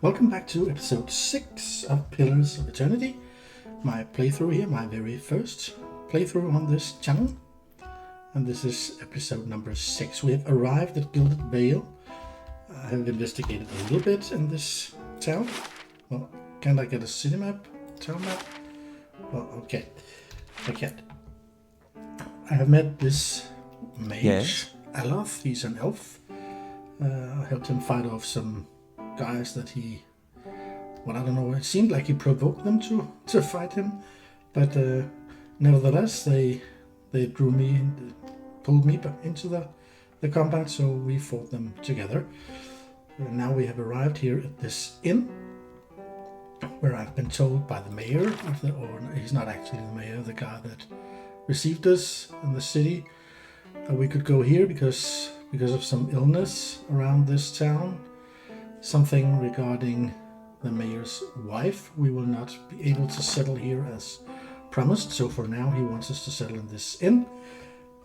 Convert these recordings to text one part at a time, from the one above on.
Welcome back to episode 6 of Pillars of Eternity. My playthrough here, my very first playthrough on this channel. And this is episode number 6. We have arrived at Gilded Vale. I have investigated a little bit in this town. Well, can I get a city map? Town map? Well, okay. I can't. I have met this mage, Yes? Altoh. He's an elf. I helped him fight off some guys that he, well, I don't know, it seemed like he provoked them to fight him, but nevertheless they drew me and pulled me into the combat, so we fought them together. And now we have arrived here at this inn where I've been told by the mayor of or he's not actually the mayor, the guy that received us in the city, that we could go here because of some illness around this town. Something regarding the mayor's wife. We will not be able to settle here as promised, so for now he wants us to settle in this inn,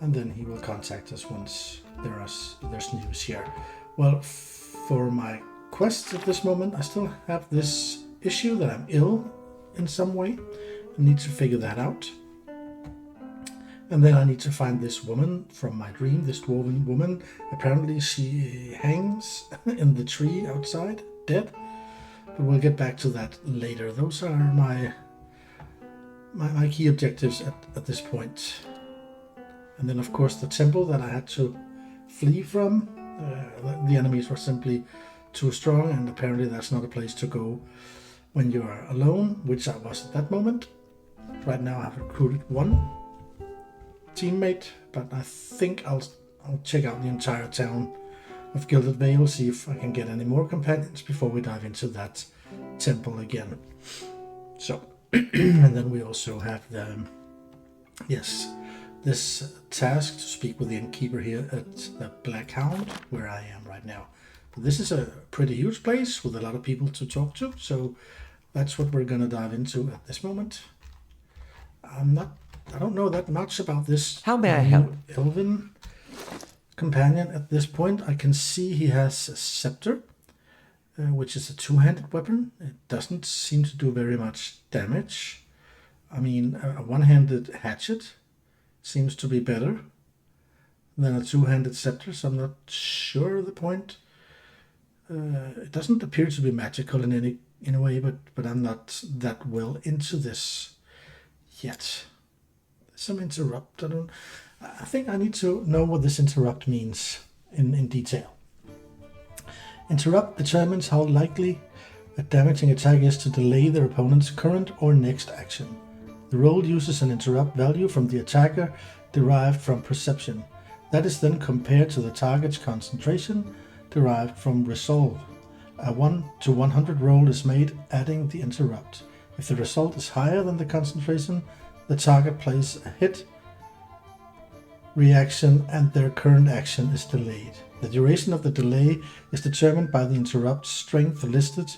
and then he will contact us once there's news here. Well, for my quest at this moment, I still have this issue that I'm ill in some way. I need to figure that out. And then I need to find this woman from my dream, this dwarven woman. Apparently she hangs in the tree outside, dead. But we'll get back to that later. Those are my key objectives at this point. And then of course the temple that I had to flee from. The enemies were simply too strong, and apparently that's not a place to go when you are alone, which I was at that moment. Right now I've recruited one teammate, but I think I'll check out the entire town of Gilded Vale, see if I can get any more companions before we dive into that temple again. So, and then we also have this task to speak with the innkeeper here at the Black Hound, where I am right now. But this is a pretty huge place with a lot of people to talk to, so that's what we're gonna dive into at this moment. I don't know that much about this. How may I help? Elven companion at this point. I can see he has a scepter, which is a two-handed weapon. It doesn't seem to do very much damage. I mean, a one-handed hatchet seems to be better than a two-handed scepter, so I'm not sure of the point. It doesn't appear to be magical in any way, but I'm not that well into this yet. Some interrupt. I think I need to know what this interrupt means in detail. Interrupt determines how likely a damaging attack is to delay their opponent's current or next action. The roll uses an interrupt value from the attacker derived from perception. That is then compared to the target's concentration derived from resolve. A 1 to 100 roll is made adding the interrupt. If the result is higher than the concentration, the target plays a hit reaction and their current action is delayed. The duration of the delay is determined by the interrupt strength listed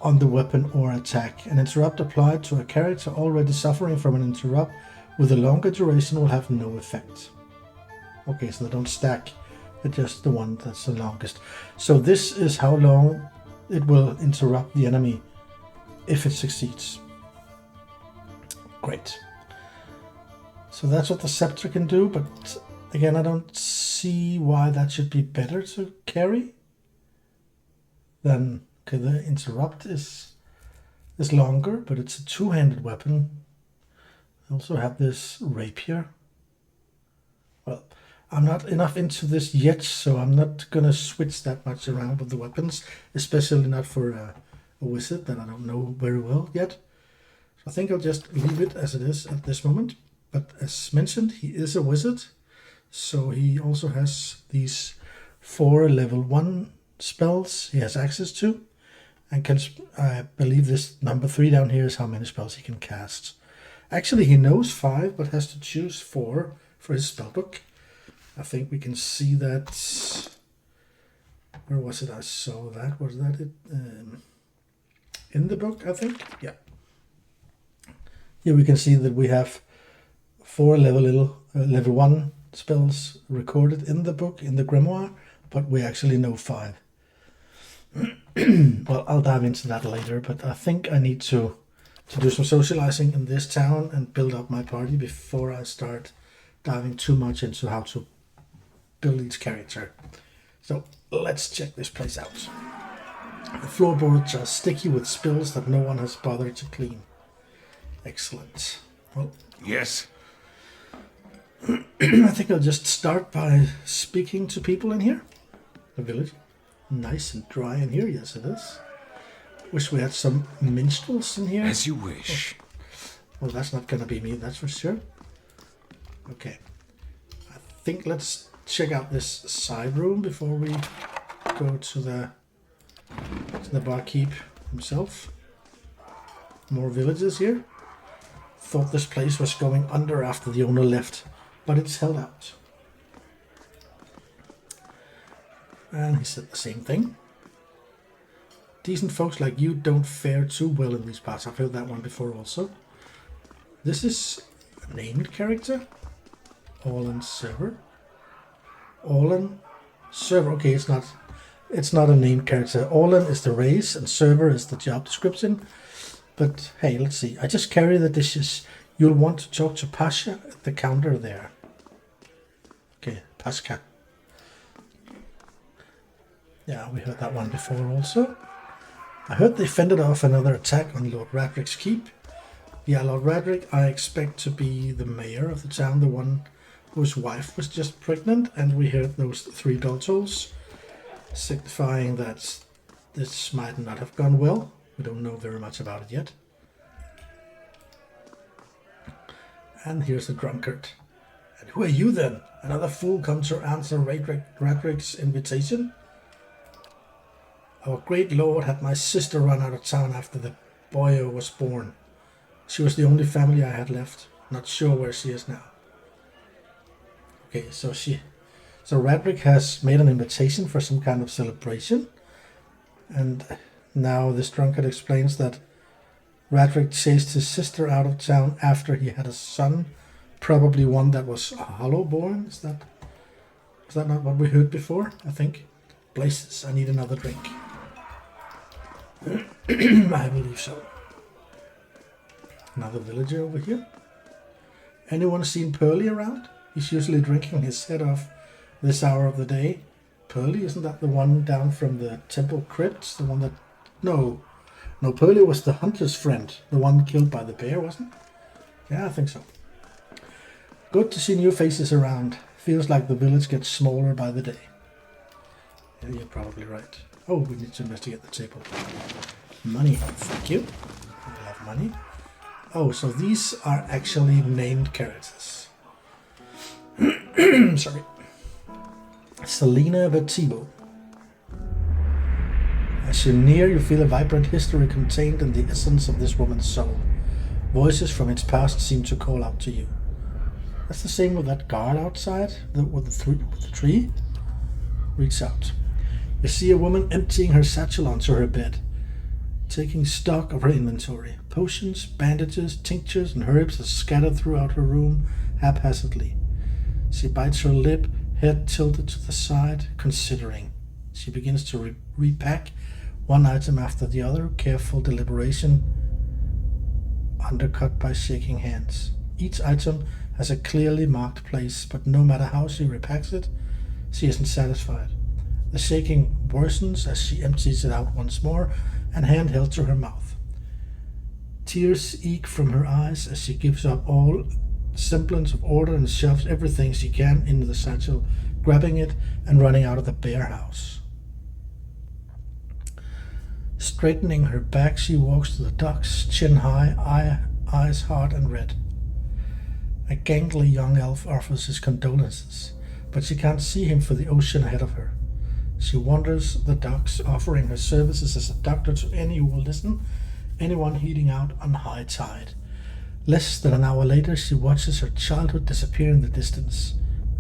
on the weapon or attack. An interrupt applied to a character already suffering from an interrupt with a longer duration will have no effect. Okay, so they don't stack, but just the one that's the longest. So this is how long it will interrupt the enemy if it succeeds. Great. So that's what the scepter can do, but again, I don't see why that should be better to carry than, okay, the interrupt is longer, but it's a two-handed weapon. I also have this rapier. Well, I'm not enough into this yet, so I'm not going to switch that much around with the weapons, especially not for a wizard that I don't know very well yet. So I think I'll just leave it as it is at this moment. But as mentioned, he is a wizard, so he also has these 4 level 1 spells he has access to, and can, I believe this number 3 down here is how many spells he can cast. Actually, he knows 5, but has to choose 4 for his spellbook. I think we can see that. Where was it? I saw that. Was that it? In the book, I think. Yeah. Here we can see that we have 4 level 1 spells recorded in the book, in the grimoire, but we actually know 5. Well, I'll dive into that later, but I think I need to do some socializing in this town and build up my party before I start diving too much into how to build each character. So let's check this place out. The floorboards are sticky with spills that no one has bothered to clean. Excellent. Well, yes. I think I'll just start by speaking to people in here. The village. Nice and dry in here. Yes, it is. Wish we had some minstrels in here. As you wish. Well, that's not going to be me, that's for sure. Okay. I think let's check out this side room before we go to the barkeep himself. More villages here. Thought this place was going under after the owner left, but it's held out. And he said the same thing. Decent folks like you don't fare too well in these parts. I've heard that one before also. This is a named character. Orlan Server. Orlan Server. Okay, it's not a named character. Orlan is the race and Server is the job description. But hey, let's see. I just carry the dishes. You'll want to talk to Pasha at the counter there. Okay, Pascha. Yeah, we heard that one before also. I heard they fended off another attack on Lord Radric's keep. Yeah, Lord Radric, I expect to be the mayor of the town, the one whose wife was just pregnant, and we heard those 3 Daltos, signifying that this might not have gone well. We don't know very much about it yet. And here's the drunkard. And who are you then? Another fool come to answer Radric's invitation? Our great lord had my sister run out of town after the boyo was born. She was the only family I had left. Not sure where she is now. Okay, so Radric has made an invitation for some kind of celebration. And now this drunkard explains that Radric chased his sister out of town after he had a son, probably one that was hollow born. Is that not what we heard before? I think. Blazes, I need another drink. I believe so. Another villager over here. Anyone seen Pearly around? He's usually drinking his head off this hour of the day. Pearly, isn't that the one down from the temple crypts? The one that... No, Pearly was the hunter's friend. The one killed by the bear, wasn't it? Yeah, I think so. Good to see new faces around. Feels like the village gets smaller by the day. Yeah, you're probably right. Oh, we need to investigate the table. Money, thank you. We have money. Oh, so these are actually named characters. Sorry. Selena Vertibo. As you near, you feel a vibrant history contained in the essence of this woman's soul. Voices from its past seem to call out to you. That's the same with that guard outside, with the tree. Reach out. You see a woman emptying her satchel onto her bed, taking stock of her inventory. Potions, bandages, tinctures, and herbs are scattered throughout her room haphazardly. She bites her lip, head tilted to the side, considering. She begins to repack one item after the other, careful deliberation, undercut by shaking hands. Each item has a clearly marked place, but no matter how she repacks it, she isn't satisfied. The shaking worsens as she empties it out once more, and hand held to her mouth. Tears eke from her eyes as she gives up all semblance of order and shoves everything she can into the satchel, grabbing it and running out of the bear house. Straightening her back, she walks to the docks, chin high, eyes hard and red. A gangly young elf offers his condolences, but she can't see him for the ocean ahead of her. She wanders the docks, offering her services as a doctor to any who will listen, anyone heading out on high tide. Less than an hour later, she watches her childhood disappear in the distance,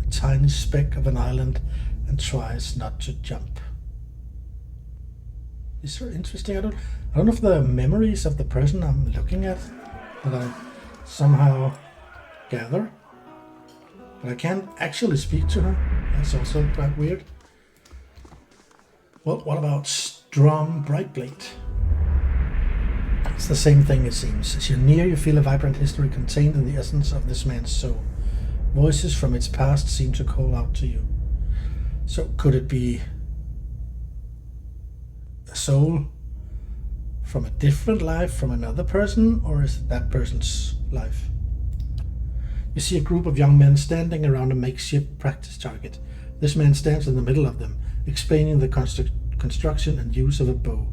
a tiny speck of an island, and tries not to jump. Is her interesting? I don't know if the memories of the person I'm looking at that I somehow gather. But I can't actually speak to her. That's also quite weird. Well, what about Strom Brightblade? It's the same thing, it seems. As you're near, you feel a vibrant history contained in the essence of this man's soul. Voices from its past seem to call out to you. So could it be a soul from a different life, from another person, or is it that person's life? You see a group of young men standing around a makeshift practice target. This man stands in the middle of them, explaining the construction and use of a bow.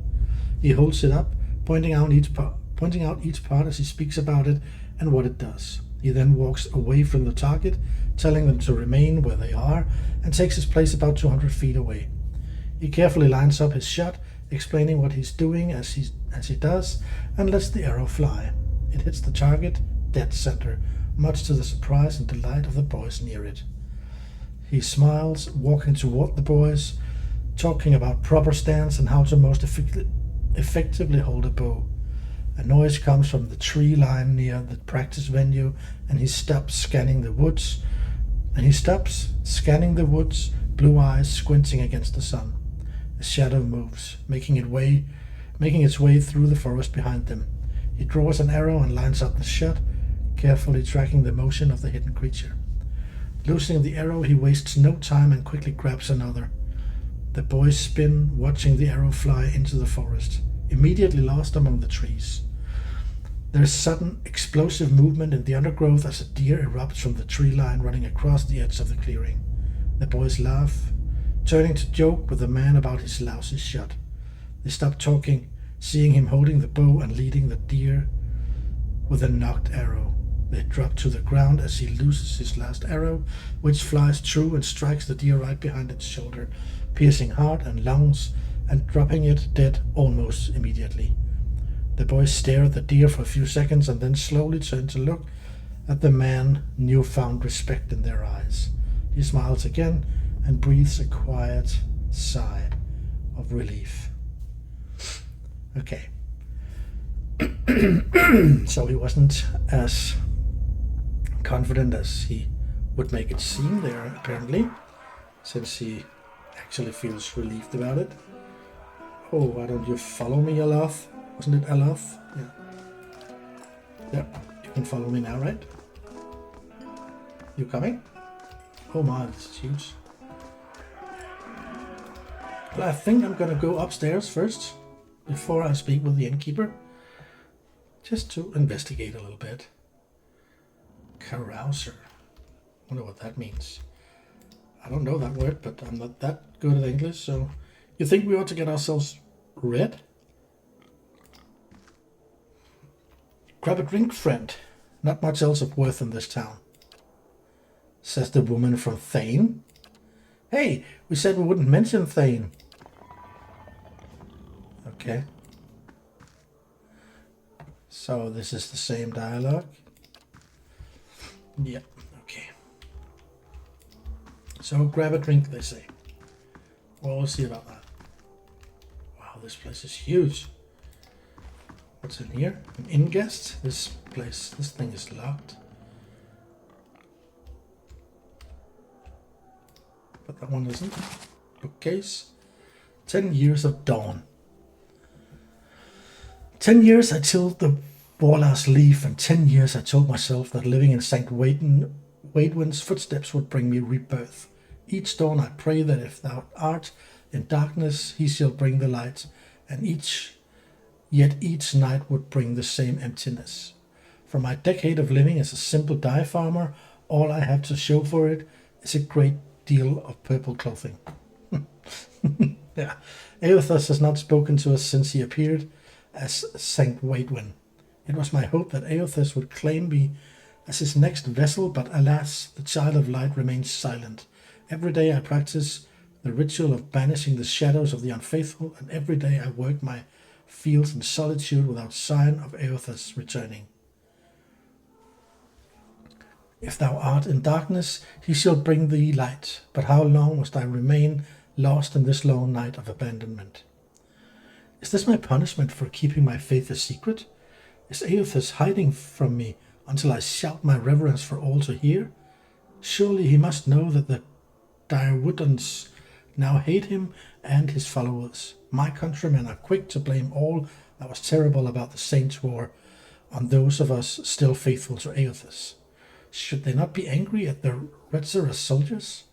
He holds it up, pointing out each part as he speaks about it and what it does. He then walks away from the target, telling them to remain where they are, and takes his place about 200 feet away. He carefully lines up his shot, explaining what he's doing as he does, and lets the arrow fly. It hits the target dead center, much to the surprise and delight of the boys near it. He smiles, walking toward the boys, talking about proper stance and how to most effectively hold a bow. A noise comes from the tree line near the practice venue, and he stops scanning the woods, blue eyes squinting against the sun. A shadow moves, making its way through the forest behind them. He draws an arrow and lines up the shot, carefully tracking the motion of the hidden creature. Losing the arrow, he wastes no time and quickly grabs another. The boys spin, watching the arrow fly into the forest, immediately lost among the trees. There is sudden, explosive movement in the undergrowth as a deer erupts from the tree line running across the edge of the clearing. The boys laugh, turning to joke with the man about his lousy shot. They stop talking, seeing him holding the bow and leading the deer with a knocked arrow. They drop to the ground as he loses his last arrow, which flies true and strikes the deer right behind its shoulder, piercing heart and lungs and dropping it dead almost immediately. The boys stare at the deer for a few seconds and then slowly turn to look at the man, newfound respect in their eyes. He smiles again and breathes a quiet sigh of relief. Okay. So he wasn't as confident as he would make it seem there, apparently, since he actually feels relieved about it. Oh, why don't you follow me, Aloth? Wasn't it Aloth? Yeah. Yep, you can follow me now, right? You coming? Oh my, this is huge. Well, I think I'm gonna go upstairs first, before I speak with the innkeeper, just to investigate a little bit. Carouser. Wonder what that means. I don't know that word, but I'm not that good at English, so you think we ought to get ourselves red? Grab a drink, friend. Not much else of worth in this town, says the woman from Thane. Hey, we said we wouldn't mention Thane. Okay. So this is the same dialogue. Yep, okay. So grab a drink, they say. Well, we'll see about that. Wow, this place is huge. What's in here? An inn guest? This thing is locked. But that one isn't. Bookcase. 10 years of dawn. 10 years I tilled the Warla's leaf, and 10 years I told myself that living in St. Waidwin's footsteps would bring me rebirth. Each dawn I pray that if thou art in darkness, he shall bring the light, and yet each night would bring the same emptiness. For my decade of living as a simple dye farmer, all I have to show for it is a great deal of purple clothing. Yeah, Eothas has not spoken to us since he appeared as St. Waidwin. It was my hope that Eothas would claim me as his next vessel, but alas, the Child of Light remains silent. Every day I practice the ritual of banishing the shadows of the unfaithful, and every day I work my fields in solitude without sign of Eothas returning. If thou art in darkness, he shall bring thee light, but how long must I remain lost in this long night of abandonment? Is this my punishment for keeping my faith a secret? Is Eothas hiding from me until I shout my reverence for all to hear? Surely he must know that the Direwooddans now hate him and his followers. My countrymen are quick to blame all that was terrible about the Saints' War on those of us still faithful to Eothas. Should they not be angry at the Retzerus soldiers?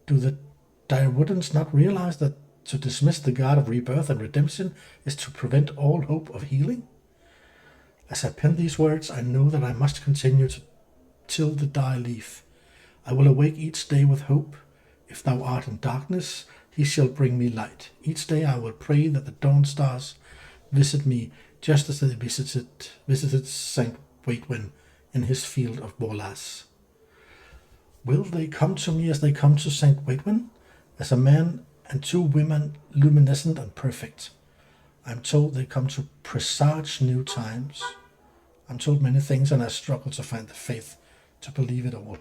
Do the Direwooddans not realize that to dismiss the god of rebirth and redemption is to prevent all hope of healing? As I pen these words, I know that I must continue to till the die leaf. I will awake each day with hope. If thou art in darkness, he shall bring me light. Each day I will pray that the dawn stars visit me, just as they visited St. Waitwin in his field of Borlas. Will they come to me as they come to St. Waitwin, as a man and two women luminescent and perfect? I'm told they come to presage new times. I'm told many things, and I struggle to find the faith to believe it all.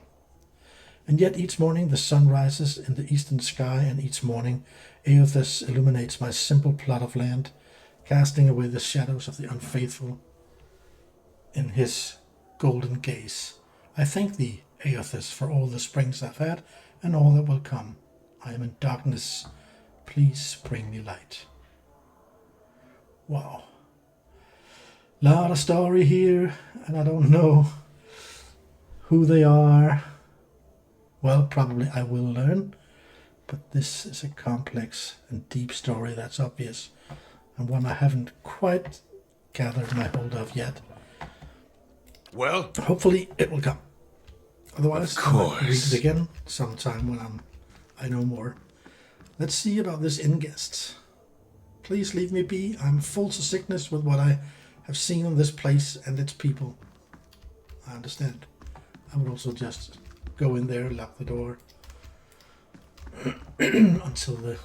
And yet each morning the sun rises in the eastern sky, and each morning Eothas illuminates my simple plot of land, casting away the shadows of the unfaithful in his golden gaze. I thank thee, Eothas, for all the springs I've had and all that will come. I am in darkness. Please bring me light. Wow. Lot of story here, and I don't know who they are. Well, probably I will learn, but this is a complex and deep story, that's obvious, and one I haven't quite gathered my hold of yet. Well, hopefully it will come. Otherwise, I'll read it again sometime when I know more. Let's see about this inn-guest. Please leave me be. I'm full to sickness with what I have seen in this place and its people. I understand. I would also just go in there, lock the door until the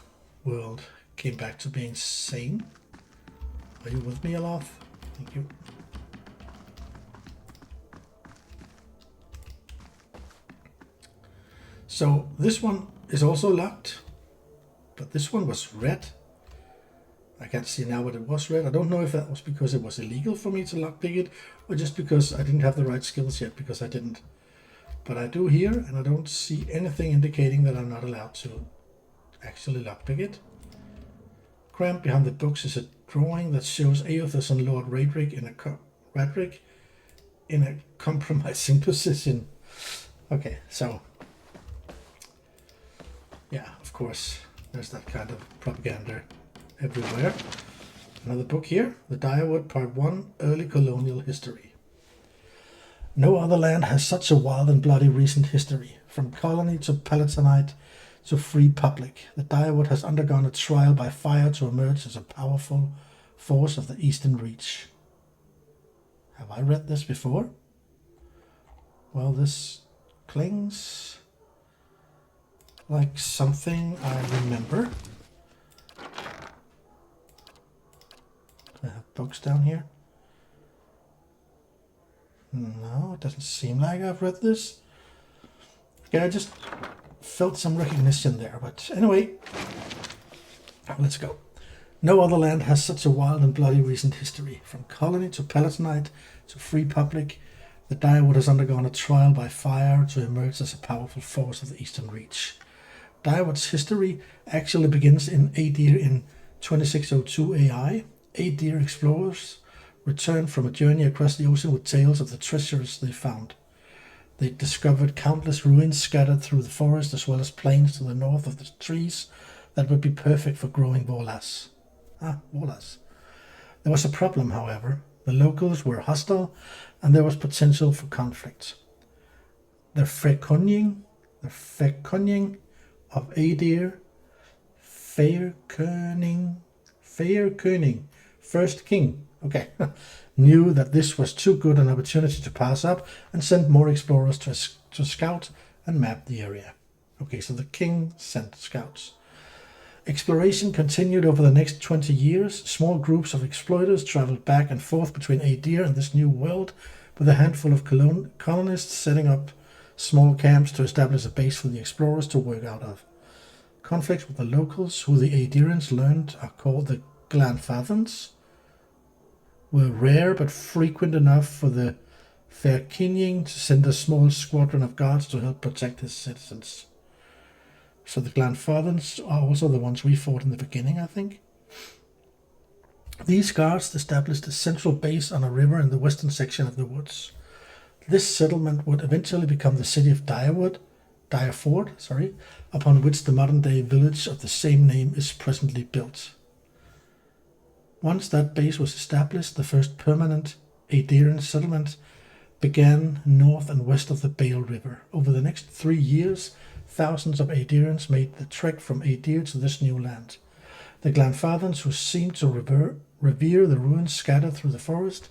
world came back to being sane. Are you with me, Altoh? Thank you. So this one is also locked, but this one was red. I can't see now what it was red. I don't know if that was because it was illegal for me to lockpick it, or just because I didn't have the right skills yet, because I didn't. But I do here, and I don't see anything indicating that I'm not allowed to actually lockpick it. Crammed behind the books is a drawing that shows Eothas and Lord Radric in a compromising position. Okay, so yeah, of course, there's that kind of propaganda everywhere. Another book here, The Direwood, Part 1, Early Colonial History. No other land has such a wild and bloody recent history. From colony to Palatinate to free public, the Direwood has undergone a trial by fire to emerge as a powerful force of the Eastern Reach. Have I read this before? Well, this clings like something I remember. Do I have books down here? No, it doesn't seem like I've read this. Okay, I just felt some recognition there, but anyway, let's go. No other land has such a wild and bloody recent history. From colony to Palatinate to free public, the Direwood has undergone a trial by fire to emerge as a powerful force of the Eastern Reach. Direwood's history actually begins in Adir in 2602 AI. Adir explorers returned from a journey across the ocean with tales of the treasures they found. They discovered countless ruins scattered through the forest, as well as plains to the north of the trees that would be perfect for growing Borlas. Borlas. There was a problem, however. The locals were hostile, and there was potential for conflict. The Fekonying of Adir, Fairkönig, first king, okay, knew that this was too good an opportunity to pass up and sent more explorers to scout and map the area. Okay, so the king sent scouts. Exploration continued over the next 20 years. Small groups of exploiters traveled back and forth between Adir and this new world, with a handful of colonists setting up small camps to establish a base for the explorers to work out of. Conflicts with the locals, who the Adirians learned are called the Glanfathans, were rare but frequent enough for the Fairkinning to send a small squadron of guards to help protect his citizens. So the Glanfathans are also the ones we fought in the beginning, I think. These guards established a central base on a river in the western section of the woods. This settlement would eventually become the city of Direford, upon which the modern-day village of the same name is presently built. Once that base was established, the first permanent Aedirian settlement began north and west of the Vale River. Over the next 3 years, thousands of Aedirians made the trek from Aedir to this new land. The Glanfathans, who seemed to revere the ruins scattered through the forest,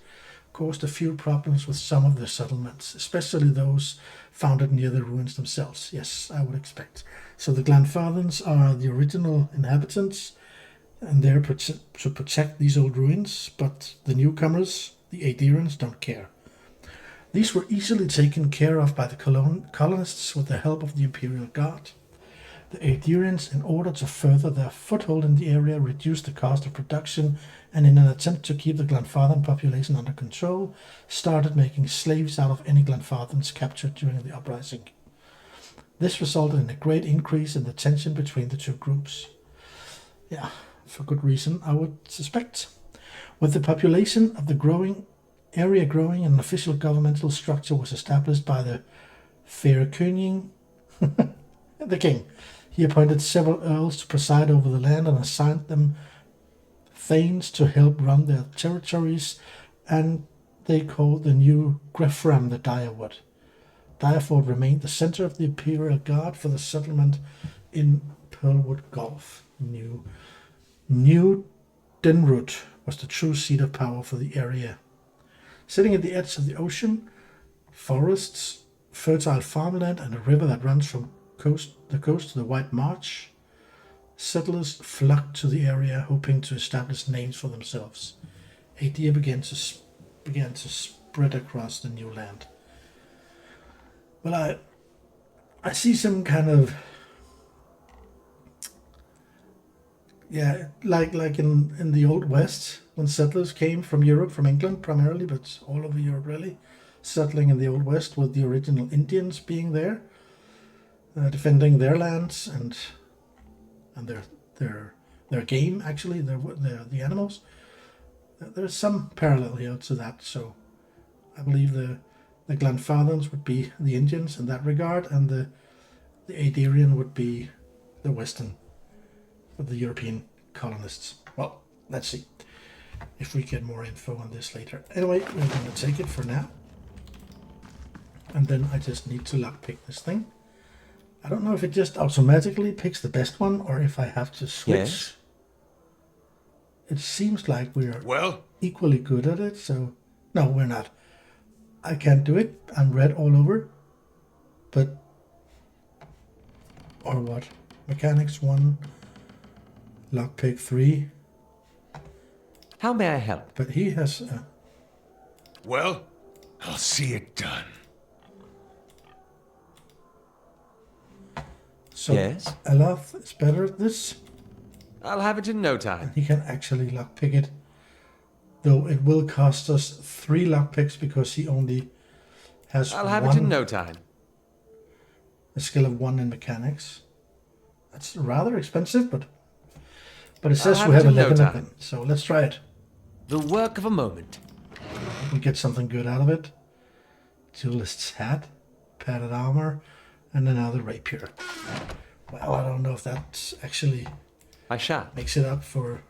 caused a few problems with some of the settlements, especially those founded near the ruins themselves. Yes, I would expect. So the Glanfathans are the original inhabitants, and they're to protect these old ruins, but the newcomers, the Aedirians, don't care. These were easily taken care of by the colonists with the help of the Imperial Guard. The Aedirians, in order to further their foothold in the area, reduced the cost of production, and in an attempt to keep the Glanfathan population under control, started making slaves out of any Glanfathans captured during the uprising. This resulted in a great increase in the tension between the two groups. Yeah, for good reason, I would suspect. With the population of the area growing, an official governmental structure was established by the Fairkinning, the king. He appointed several earls to preside over the land and assigned them thanes to help run their territories, and they called the new Grefram the Direford. Direford remained the center of the Imperial Guard for the settlement in Pearlwood Gulf. New Denrut was the true seat of power for the area. Sitting at the edge of the ocean, forests, fertile farmland, and a river that runs from the coast to the White Marsh, settlers flocked to the area, hoping to establish names for themselves. Aedir began to spread across the new land. Well, I see some kind of, yeah, like in the Old West, when settlers came from Europe, from England primarily, but all over Europe really, settling in the Old West with the original Indians being there, defending their lands and their game, actually, the animals. There's some parallel here to that, so I believe the Glanfathans would be the Indians in that regard, and the Aedirian would be the Western, the European colonists. Well, let's see if we get more info on this later. Anyway, we're going to take it for now, and then I just need to lockpick this thing. I don't know if it just automatically picks the best one or if I have to switch. Yes. It seems like we're equally good at it, so no, we're not. I can't do it. I'm red all over. But, or what? Mechanics 1, lockpick 3. How may I help? But he has... Well, I'll see it done. So yes? Aloth is better at this. I'll have it in no time. And he can actually lockpick it. Though it will cost us 3 lockpicks because he only has I'll have it in no time. A skill of 1 in mechanics. That's rather expensive, but it says we have 11 of them. So let's try it. The work of a moment. We get something good out of it. Duelist's hat, padded armor, and another rapier. Well, I don't know if that actually makes it up for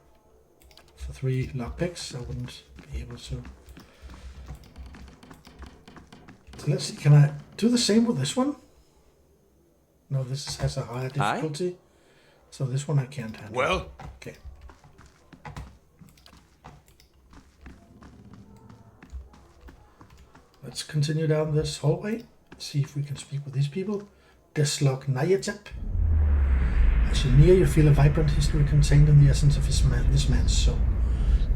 3 lockpicks. I wouldn't be able to. So let's see. Can I do the same with this one? No, this has a higher difficulty. So this one I can't handle. Well. Okay. Let's continue down this hallway. See if we can speak with these people. Deslok Nayatep. As you near, you feel a vibrant history contained in the essence of this man's soul.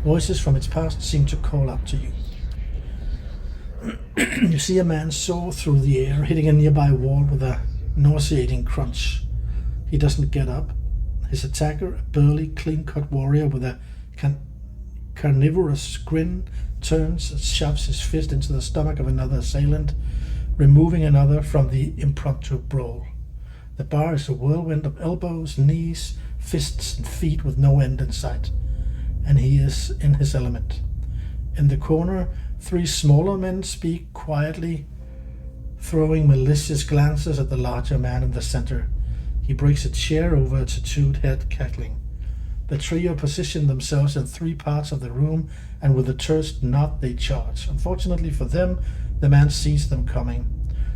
Voices from its past seem to call out to you. You see a man soar through the air, hitting a nearby wall with a nauseating crunch. He doesn't get up. His attacker, a burly, clean-cut warrior with a carnivorous grin, turns and shoves his fist into the stomach of another assailant, removing another from the impromptu brawl. The bar is a whirlwind of elbows, knees, fists, and feet with no end in sight, and he is in his element. In the corner, 3 smaller men speak quietly, throwing malicious glances at the larger man in the center. He breaks a chair over a tattooed head, cackling. The trio position themselves in 3 parts of the room, and with a terse nod they charge. Unfortunately for them, the man sees them coming.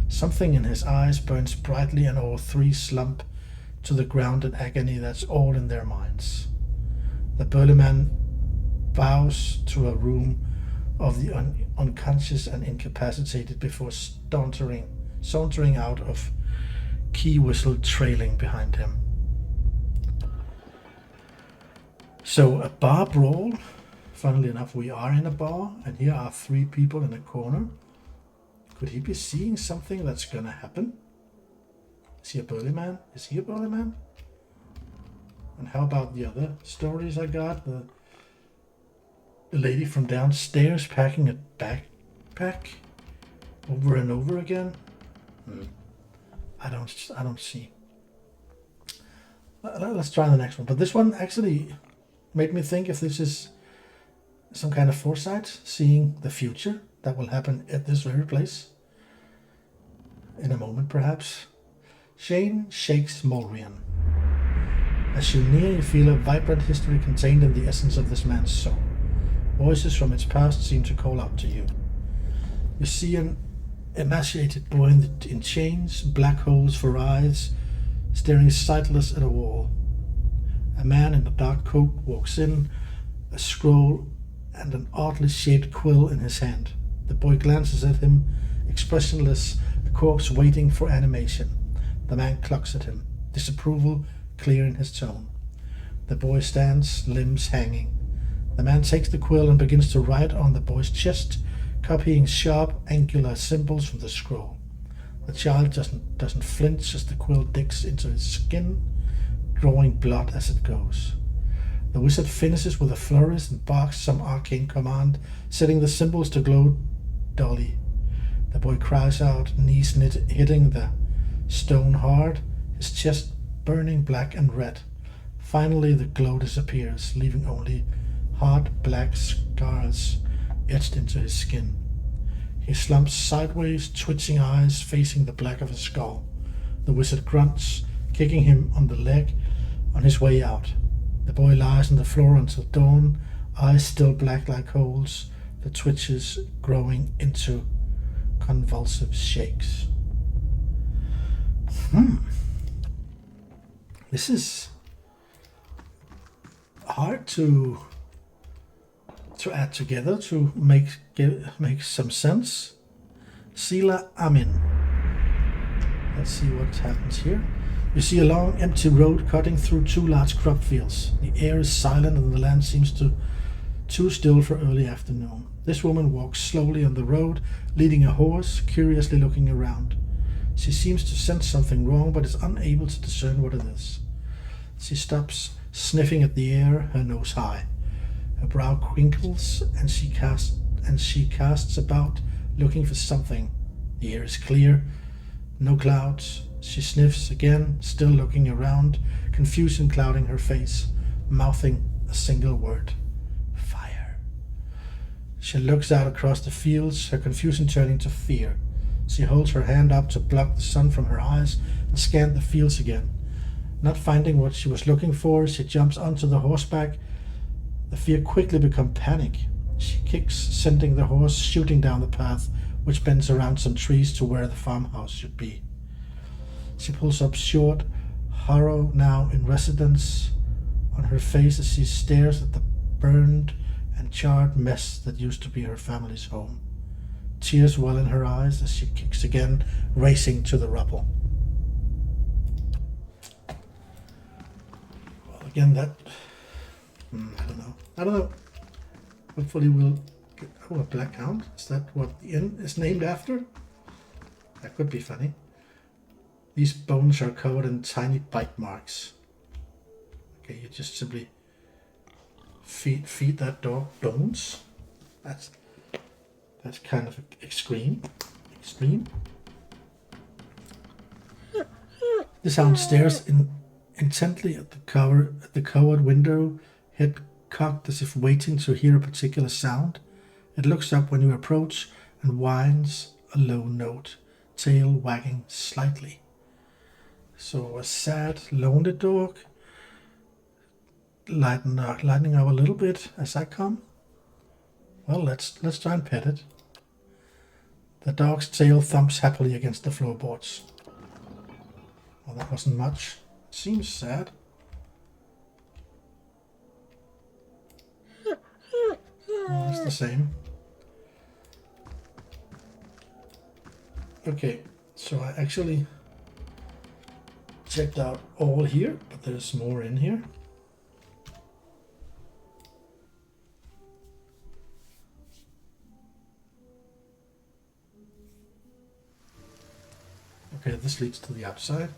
Something in his eyes burns brightly, and all 3 slump to the ground in agony. That's all in their minds. The burly man bows to a room of the unconscious and incapacitated before sauntering out of key whistle trailing behind him. So a bar brawl. Funnily enough, we are in a bar, and here are 3 people in a corner. Could he be seeing something that's gonna happen? Is he a burly man? Is he a burly man? And how about the other stories I got? The lady from downstairs packing a backpack over and over again. I don't see. Let's try the next one. But this one actually made me think if this is some kind of foresight, seeing the future that will happen at this very place. In a moment, perhaps. Shane shakes Mulrian. As you near, you feel a vibrant history contained in the essence of this man's soul. Voices from its past seem to call out to you. You see an emaciated boy in chains, black holes for eyes, staring sightless at a wall. A man in a dark coat walks in, a scroll and an oddly shaped quill in his hand. The boy glances at him, expressionless, a corpse waiting for animation. The man clucks at him, disapproval clear in his tone. The boy stands, limbs hanging. The man takes the quill and begins to write on the boy's chest, copying sharp, angular symbols from the scroll. The child doesn't flinch as the quill digs into his skin, drawing blood as it goes. The wizard finishes with a flourish and barks some arcane command, setting the symbols to glow dully. The boy cries out, knees hitting the stone hard, his chest burning black and red. Finally, the glow disappears, leaving only hard black scars etched into his skin. He slumps sideways, twitching eyes facing the black of his skull. The wizard grunts, kicking him on the leg on his way out. The boy lies on the floor until dawn, eyes still black like holes, the twitches growing into convulsive shakes. This is hard to add together to make some sense. Sila Amin. Let's see what happens here. You see a long empty road cutting through 2 large crop fields. The air is silent and the land seems too still for early afternoon. This woman walks slowly on the road, leading a horse, curiously looking around. She seems to sense something wrong, but is unable to discern what it is. She stops, sniffing at the air, her nose high. Her brow crinkles, and she casts about, looking for something. The air is clear, no clouds. She sniffs again, still looking around, confusion clouding her face, mouthing a single word. Fire. She looks out across the fields, her confusion turning to fear. She holds her hand up to block the sun from her eyes and scans the fields again. Not finding what she was looking for, she jumps onto the horseback. The fear quickly becomes panic. She kicks, sending the horse shooting down the path, which bends around some trees to where the farmhouse should be. She pulls up short, horror now in residence on her face as she stares at the burned and charred mess that used to be her family's home. Tears well in her eyes as she kicks again, racing to the rubble. Well, again, that... I don't know. Hopefully we'll get... Oh, a black hound? Is that what the inn is named after? That could be funny. These bones are covered in tiny bite marks. Okay, you just simply feed that dog bones. That's kind of extreme. Extreme. The hound stares intently at the covered window, head cocked as if waiting to hear a particular sound. It looks up when you approach and whines a low note, tail wagging slightly. So a sad, lonely dog, lightening up a little bit as I come. Well, let's try and pet it. The dog's tail thumps happily against the floorboards. Well, that wasn't much. Seems sad. Well, it's the same. Okay, so I actually checked out all here, but there's more in here. Okay, this leads to the outside.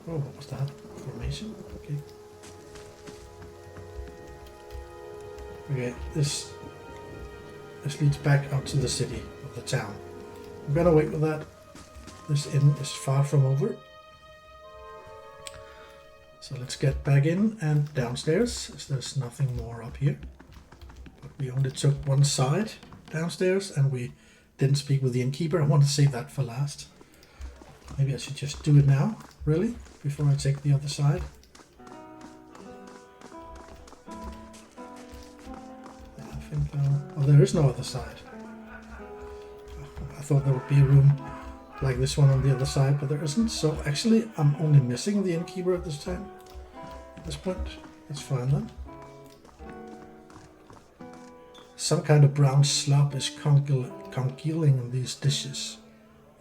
Oh, what was that? Formation? Okay. Okay, this leads back out to the city, of the town. I'm gonna wait with that. This inn is far from over. So let's get back in and downstairs, as there's nothing more up here. But we only took one side downstairs, and we didn't speak with the innkeeper. I want to save that for last. Maybe I should just do it now, really, before I take the other side. I think, oh, there is no other side. I thought there would be a room like this one on the other side, but there isn't. So actually, I'm only missing the innkeeper at this time. At this point, that's fine then. Some kind of brown slop is congealing in these dishes.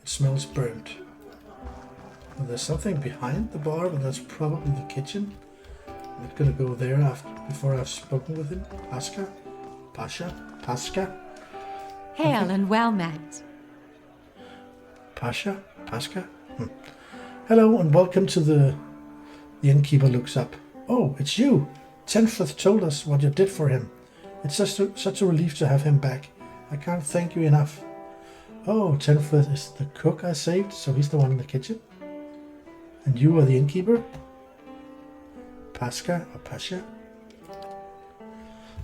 It smells burnt. Well, there's something behind the bar, but that's probably the kitchen. I'm not gonna go there before I've spoken with him. Pascha. Hail and well met. Pascha? Hello and welcome to the innkeeper looks up. Oh, it's you. Tenfrith told us what you did for him. It's such a relief to have him back. I can't thank you enough. Oh, Tenfrith is the cook I saved, so he's the one in the kitchen. And you are the innkeeper? Pascha or Pascha?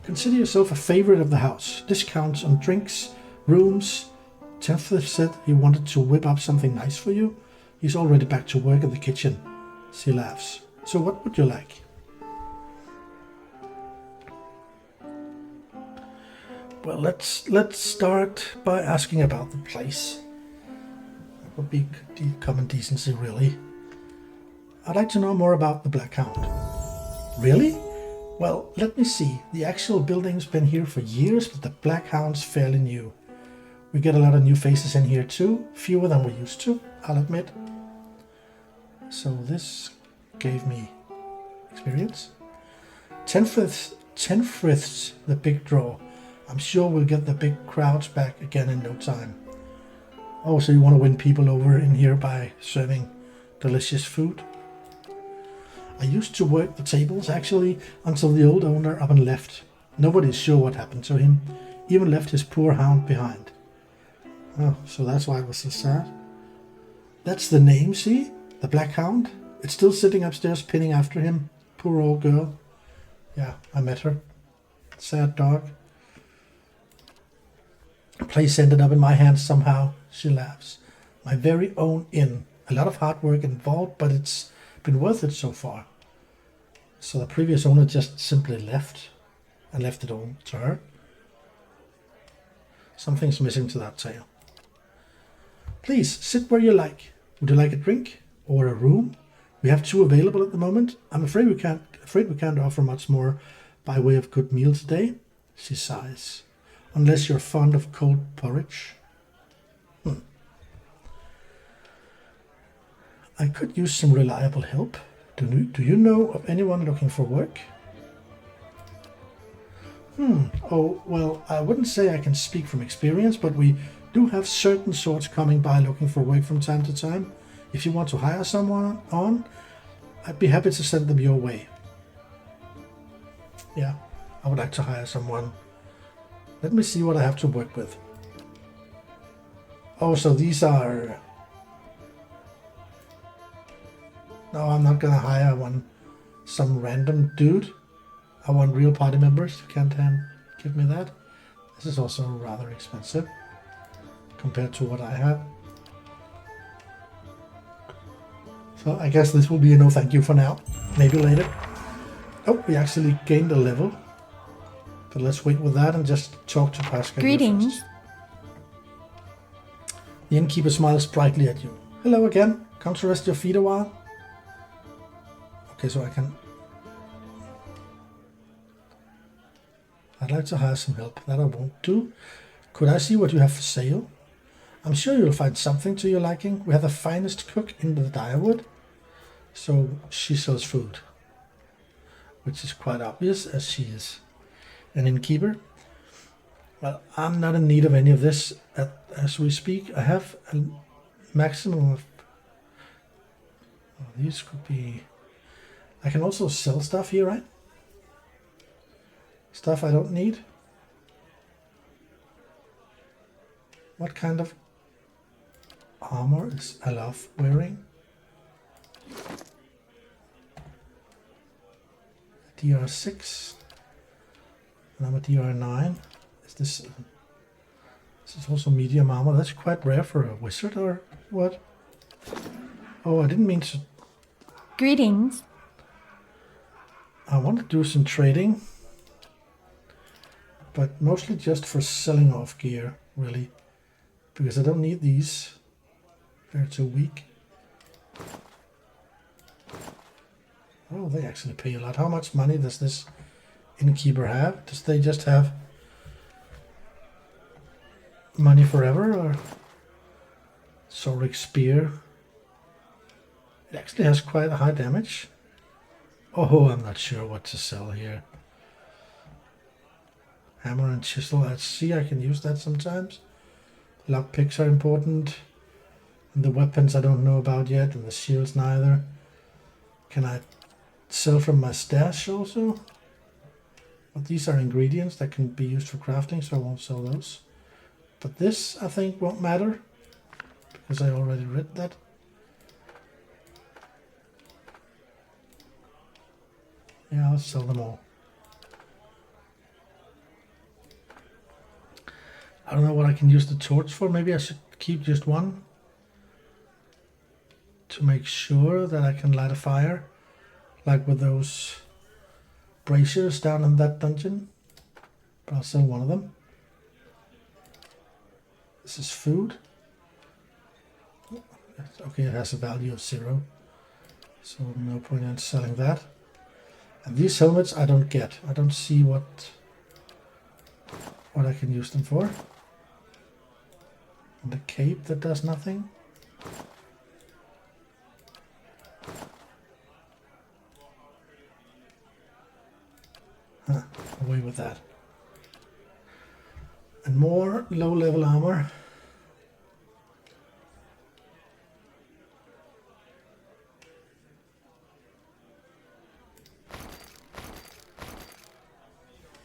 Consider yourself a favorite of the house. Discounts on drinks, rooms. Tenfrith said he wanted to whip up something nice for you. He's already back to work in the kitchen. She laughs. So what would you like? Well, let's start by asking about the place. That would be common decency, really. I'd like to know more about the Black Hound. Really? Well, let me see. The actual building's been here for years, but the Black Hound's fairly new. We get a lot of new faces in here too, fewer than we used to, I'll admit. So this gave me experience. Tenfrith's the big draw. I'm sure we'll get the big crowds back again in no time. Oh, so you want to win people over in here by serving delicious food? I used to work the tables, actually, until the old owner up and left. Nobody's sure what happened to him. Even left his poor hound behind. Oh, so that's why it was so sad. That's the name, see? The Black Hound. It's still sitting upstairs pinning after him. Poor old girl. Yeah, I met her. Sad dog. The place ended up in my hands somehow. She laughs. My very own inn. A lot of hard work involved, but it's been worth it so far. So the previous owner just simply left and left it all to her. Something's missing to that tale. Please sit where you like. Would you like a drink or a room? We have 2 available at the moment. I'm afraid we can't offer much more by way of good meal today. She sighs. Unless you're fond of cold porridge. I could use some reliable help. Do you know of anyone looking for work? Oh, well, I wouldn't say I can speak from experience, but we do have certain sorts coming by looking for work from time to time. If you want to hire someone on, I'd be happy to send them your way. Yeah, I would like to hire someone Let me see what I have to work with. Oh, so these are... No, I'm not gonna hire some random dude. I want real party members. Can't give me that. This is also rather expensive compared to what I have. So I guess this will be a no thank you for now. Maybe later. Oh, we actually gained a level. But let's wait with that and just talk to Pascal. Greetings. The innkeeper smiles brightly at you. Hello again. Come to rest your feet a while. Okay, so I can... I'd like to hire some help. That I won't do. Could I see what you have for sale? I'm sure you'll find something to your liking. We have the finest cook in the Direwood. So she sells food. Which is quite obvious as she is an innkeeper. Well, I'm not in need of any of this as we speak. I have a maximum of... Oh, these could be... I can also sell stuff here, right? Stuff I don't need. What kind of armor is I love wearing? DR6. And I'm a DR9. Is this... This is also medium armor. That's quite rare for a wizard, or what? Oh, I didn't mean to... Greetings. I want to do some trading. But mostly just for selling off gear, really. Because I don't need these. They're too weak. Oh, they actually pay a lot. How much money does this innkeeper have? Does they just have money forever, or Soric spear? It actually has quite a high damage. Oh, I'm not sure what to sell here. Hammer and chisel. I see I can use that sometimes. Lockpicks are important. And the weapons I don't know about yet, and the shields neither. Can I sell from my stash also? But these are ingredients that can be used for crafting, so I won't sell those. But this, I think, won't matter, because I already read that. Yeah, I'll sell them all. I don't know what I can use the torch for. Maybe I should keep just one to make sure that I can light a fire, like with those braziers down in that dungeon. But I'll sell one of them. This is food. Okay, it has a value of 0, so no point in selling that. And these helmets I don't get. I don't see what I can use them for. And the cape that does nothing. Huh, away with that. And more low-level armor.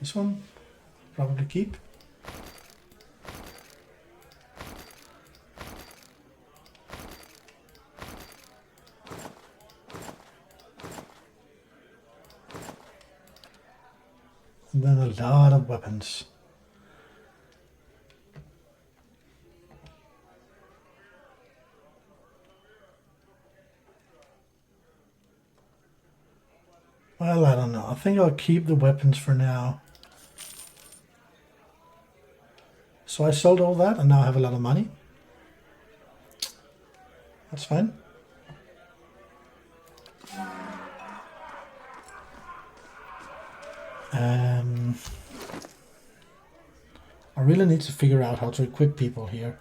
This one, probably keep. And then a lot of weapons. Well, I don't know. I think I'll keep the weapons for now. So I sold all that and now I have a lot of money. That's fine. I really need to figure out how to equip people here.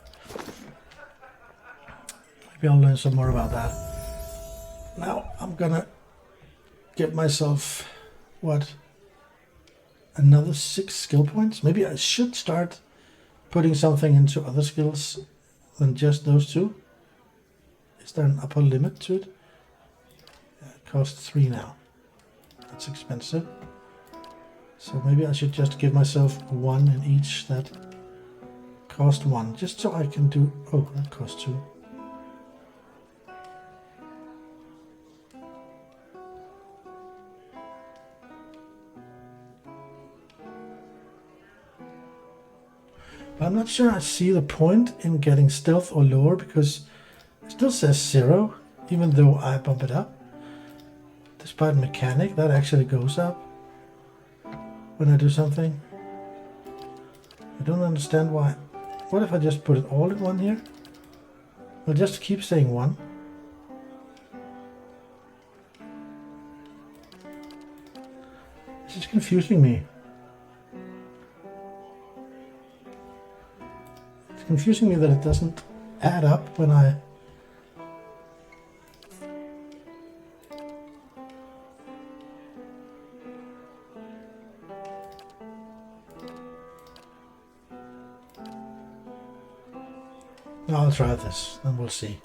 Maybe I'll learn some more about that. Now I'm gonna get myself, what, another 6 skill points? Maybe I should start putting something into other skills than just those 2. Is there an upper limit to it? Yeah, it costs 3 now. That's expensive. So maybe I should just give myself 1 in each that cost 1, just so I can do... Oh, that costs 2. But I'm not sure I see the point in getting stealth or lore, because it still says 0, even though I bump it up. Despite mechanic, that actually goes up when I do something. I don't understand why. What if I just put it all in 1 here? I'll just keep saying 1. This is confusing me. It's confusing me that it doesn't add up when I... I'll try this, then we'll see.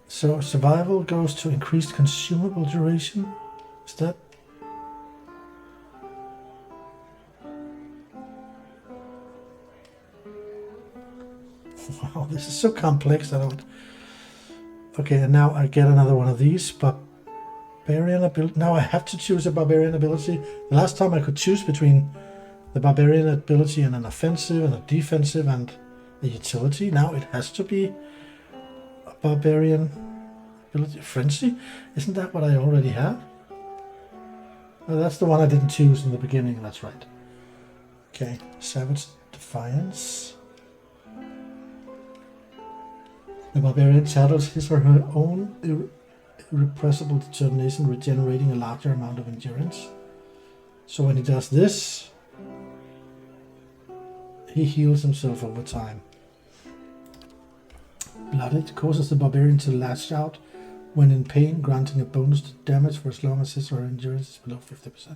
So survival goes to increased consumable duration. Is that? Wow, this is so complex. I don't. Okay, and now I get another one of these. Barbarian ability. Now I have to choose a barbarian ability. The last time I could choose between the barbarian ability and an offensive and a defensive and a utility. Now it has to be a barbarian ability. Frenzy? Isn't that what I already have? Oh, that's the one I didn't choose in the beginning. That's right. Okay, Savage Defiance. The barbarian shadows his or her own irrepressible determination, regenerating a larger amount of endurance. So when he does this, he heals himself over time. Blooded causes the barbarian to lash out when in pain, granting a bonus to damage for as long as his or her endurance is below 50%.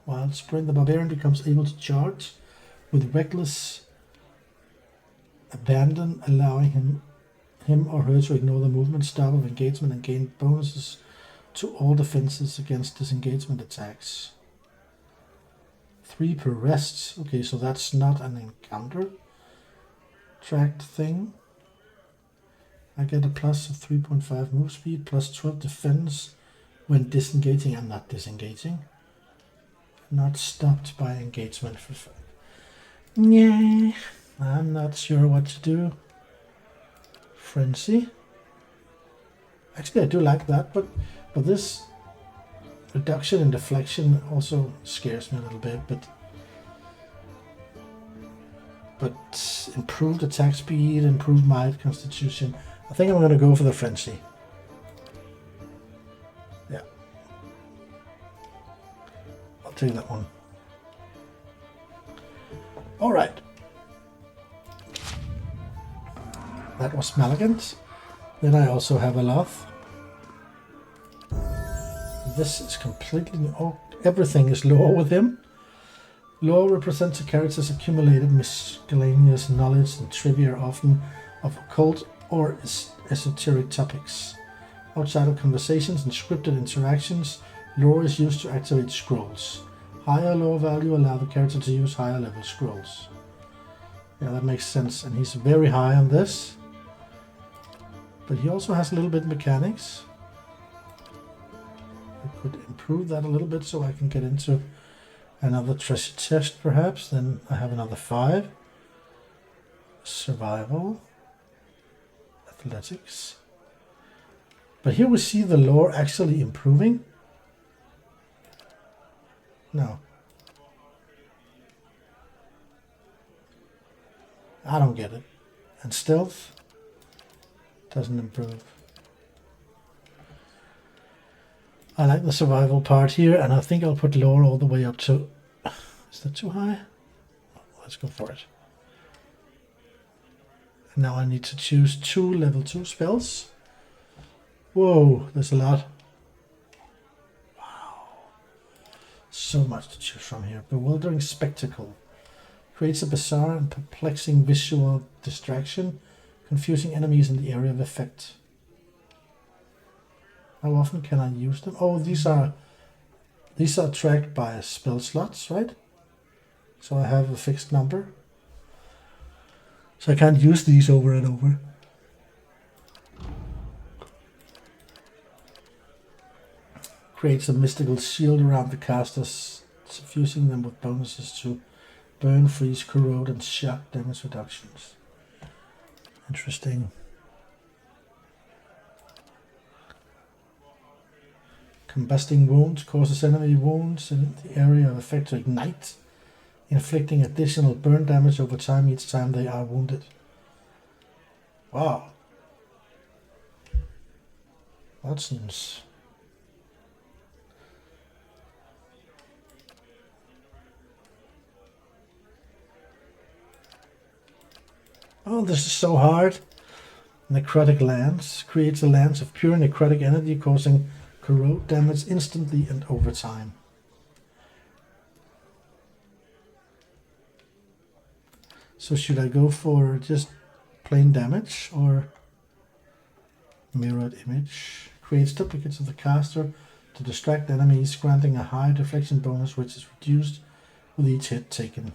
Wild Sprint, the barbarian becomes able to charge with reckless abandon, allowing him or her to ignore the movement stop of engagement and gain bonuses to all defenses against disengagement attacks. 3 per rest. Okay, so that's not an encounter tracked thing. I get a plus of 3.5 move speed, plus 12 defense when disengaging. I'm not disengaging. Not stopped by engagement for fun. Yeah, I'm not sure what to do. Frenzy. Actually, I do like that, but this reduction in deflection also scares me a little bit. But improved attack speed, improved might, constitution. I think I'm going to go for the frenzy. Yeah. I'll take that one. Alright. That was Malagant. Then I also have a Loth. This is completely new. Oh, everything is lore with him. Lore represents a character's accumulated miscellaneous knowledge and trivia, often of occult or esoteric topics. Outside of conversations and scripted interactions, lore is used to activate scrolls. Higher lore value allow the character to use higher level scrolls. Yeah, that makes sense. And he's very high on this. But he also has a little bit of mechanics. I could improve that a little bit so I can get into another treasure chest perhaps. Then I have another 5. Survival. Athletics. But here we see the lore actually improving. No. I don't get it. And stealth doesn't improve. I like the survival part here, and I think I'll put lore all the way up to... Is that too high? Let's go for it. And now I need to choose 2 level 2 spells. Whoa, there's a lot. Wow. So much to choose from here. Bewildering Spectacle. Creates a bizarre and perplexing visual distraction, confusing enemies in the area of effect. How often can I use them? Oh, these are These are tracked by spell slots, right? So I have a fixed number. So I can't use these over and over. Creates a mystical shield around the casters, suffusing them with bonuses to burn, freeze, corrode, and shock damage reductions. Interesting. Combusting wounds causes enemy wounds in the area of effect to ignite, inflicting additional burn damage over time each time they are wounded. Wow. That seems... Oh, this is so hard. Necrotic Lance creates a lance of pure necrotic energy, causing corrode damage instantly and over time. So should I go for just plain damage or mirrored image? Creates duplicates of the caster to distract enemies, granting a high deflection bonus which is reduced with each hit taken.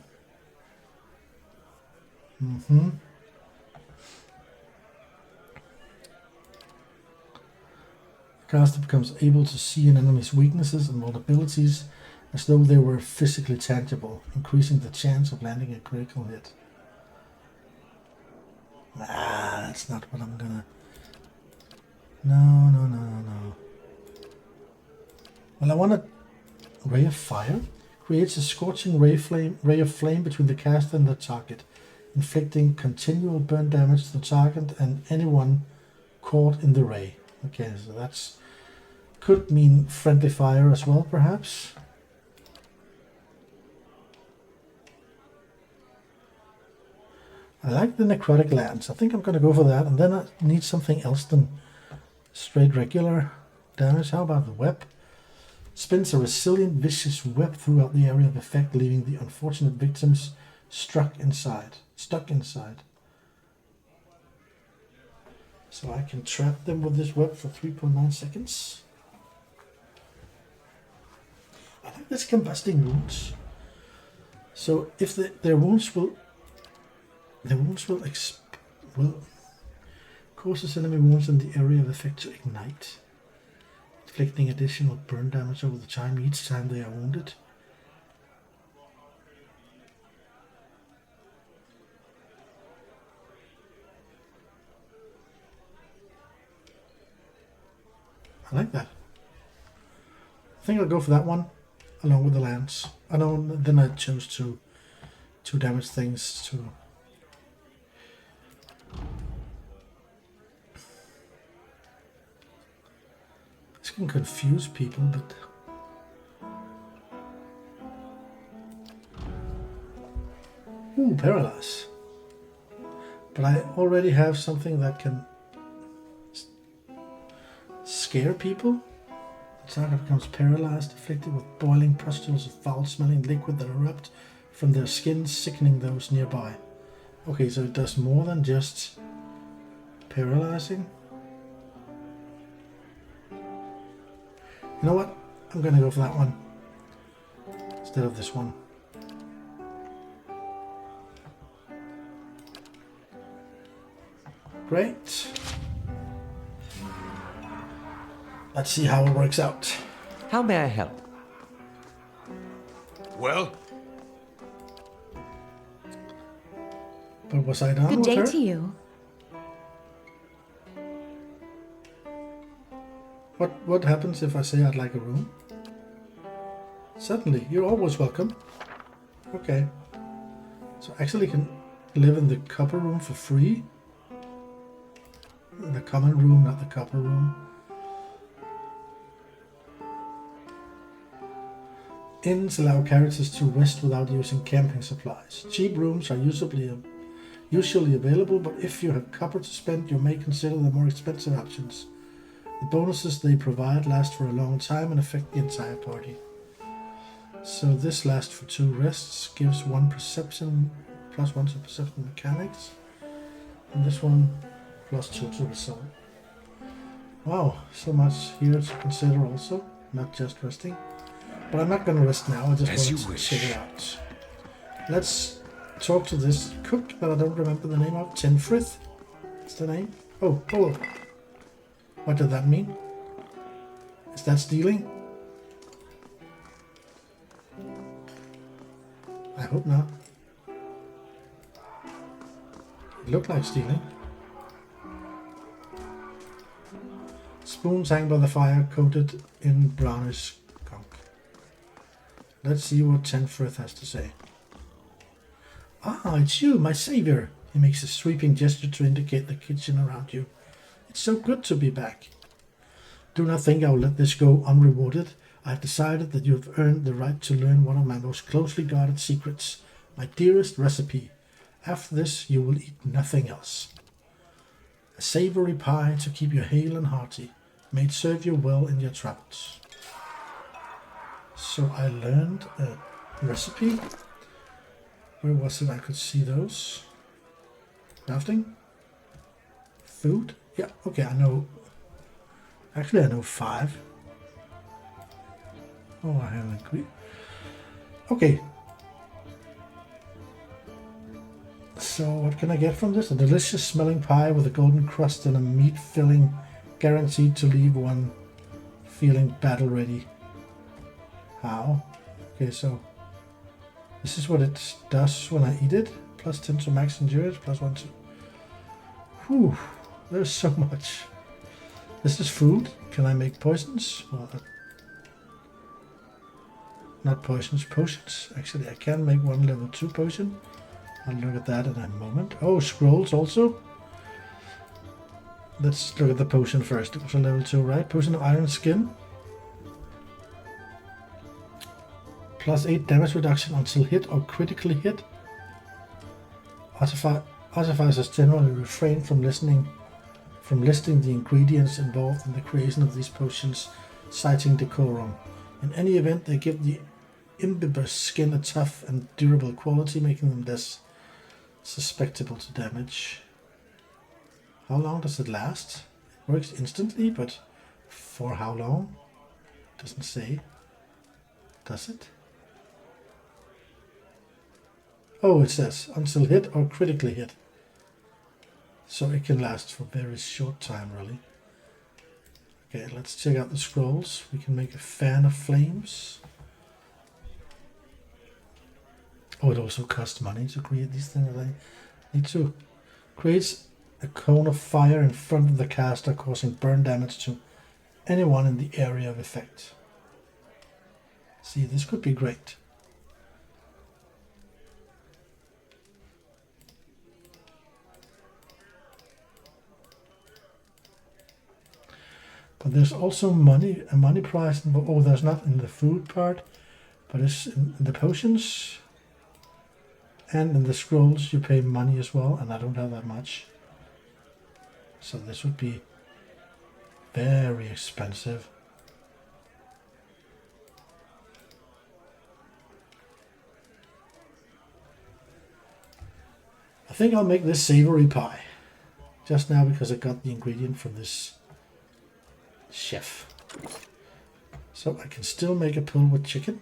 The caster becomes able to see an enemy's weaknesses and vulnerabilities as though they were physically tangible, increasing the chance of landing a critical hit. That's not what I'm gonna... No. Well, I want a Ray of Fire. Creates a scorching ray of flame between the caster and the target, inflicting continual burn damage to the target and anyone caught in the ray. Okay, so that's... could mean friendly fire as well, perhaps. I like the Necrotic Lance. I think I'm going to go for that. And then I need something else than straight regular damage. How about the web? Spins a resilient, vicious web throughout the area of effect, leaving the unfortunate victims stuck inside. So I can trap them with this web for 3.9 seconds. I like this combusting wounds. So if their wounds will causes enemy wounds in the area of effect to ignite, inflicting additional burn damage over the time each time they are wounded. I like that. I think I'll go for that one along with the lance. I know then I chose to damage things to... This can confuse people, but... Ooh, paralyze. But I already have something that can scare people. The target becomes paralyzed, afflicted with boiling pustules of foul-smelling liquid that erupt from their skin, sickening those nearby. Okay, so it does more than just paralyzing. You know what? I'm gonna go for that one instead of this one. Great. Let's see how it works out. How may I help? Well, But was I done Good with day her? to you. What happens if I say I'd like a room? Certainly, you're always welcome. Okay. So I actually can live in the copper room for free. The common room, not the copper room. Inns allow characters to rest without using camping supplies. Cheap rooms are usually available, but if you have copper to spend, you may consider the more expensive options. The bonuses they provide last for a long time and affect the entire party. So this lasts for 2 rests, gives 1 perception, plus 1 to perception mechanics, and this one plus 2 to result. Wow, so much here to consider also, not just resting. But I'm not going to rest now. I just As you want to wish. check it out. Let's talk to this cook that I don't remember the name of. Tenfrith? Is the name? Oh, hello. What did that mean? Is that stealing? I hope not. It looked like stealing. Spoons hang by the fire, coated in brownish gunk. Let's see what Tenfrith has to say. Ah, it's you, my savior. He makes a sweeping gesture to indicate the kitchen around you. It's so good to be back. Do not think I will let this go unrewarded. I have decided that you have earned the right to learn one of my most closely guarded secrets, my dearest recipe. After this, you will eat nothing else. A savory pie to keep you hale and hearty. May it serve you well in your travels. So I learned a recipe. Where was it I could see those? Crafting? Food? Yeah, okay, I know. Actually, I know 5. Oh, I haven't agreed. Okay. So what can I get from this? A delicious smelling pie with a golden crust and a meat filling, guaranteed to leave one feeling battle ready. How? Okay, so this is what it does when I eat it. Plus 10 to max endurance, plus 1 to... Whew, there's so much. This is food. Can I make poisons? Well, not poisons, potions. Actually, I can make one level 2 potion. I'll look at that in a moment. Oh, scrolls also. Let's look at the potion first. It was a level 2, right? Potion of iron skin. Plus 8 damage reduction until hit or critically hit. Artificers generally refrain from listing the ingredients involved in the creation of these potions, citing decorum. In any event, they give the imbiber's skin a tough and durable quality, making them less susceptible to damage. How long does it last? It works instantly, but for how long? Doesn't say. Does it? Oh, it says until hit or critically hit. So it can last for a very short time, really. Okay, let's check out the scrolls. We can make a fan of flames. Oh, it also costs money to create these things. I need to create a cone of fire in front of the caster, causing burn damage to anyone in the area of effect. See, this could be great. But there's also a money price. Oh, there's not in the food part, but it's in the potions. And in the scrolls you pay money as well, and I don't have that much. So this would be very expensive. I think I'll make this savory pie. Just now because I got the ingredient from this chef. So I can still make a pull with chicken.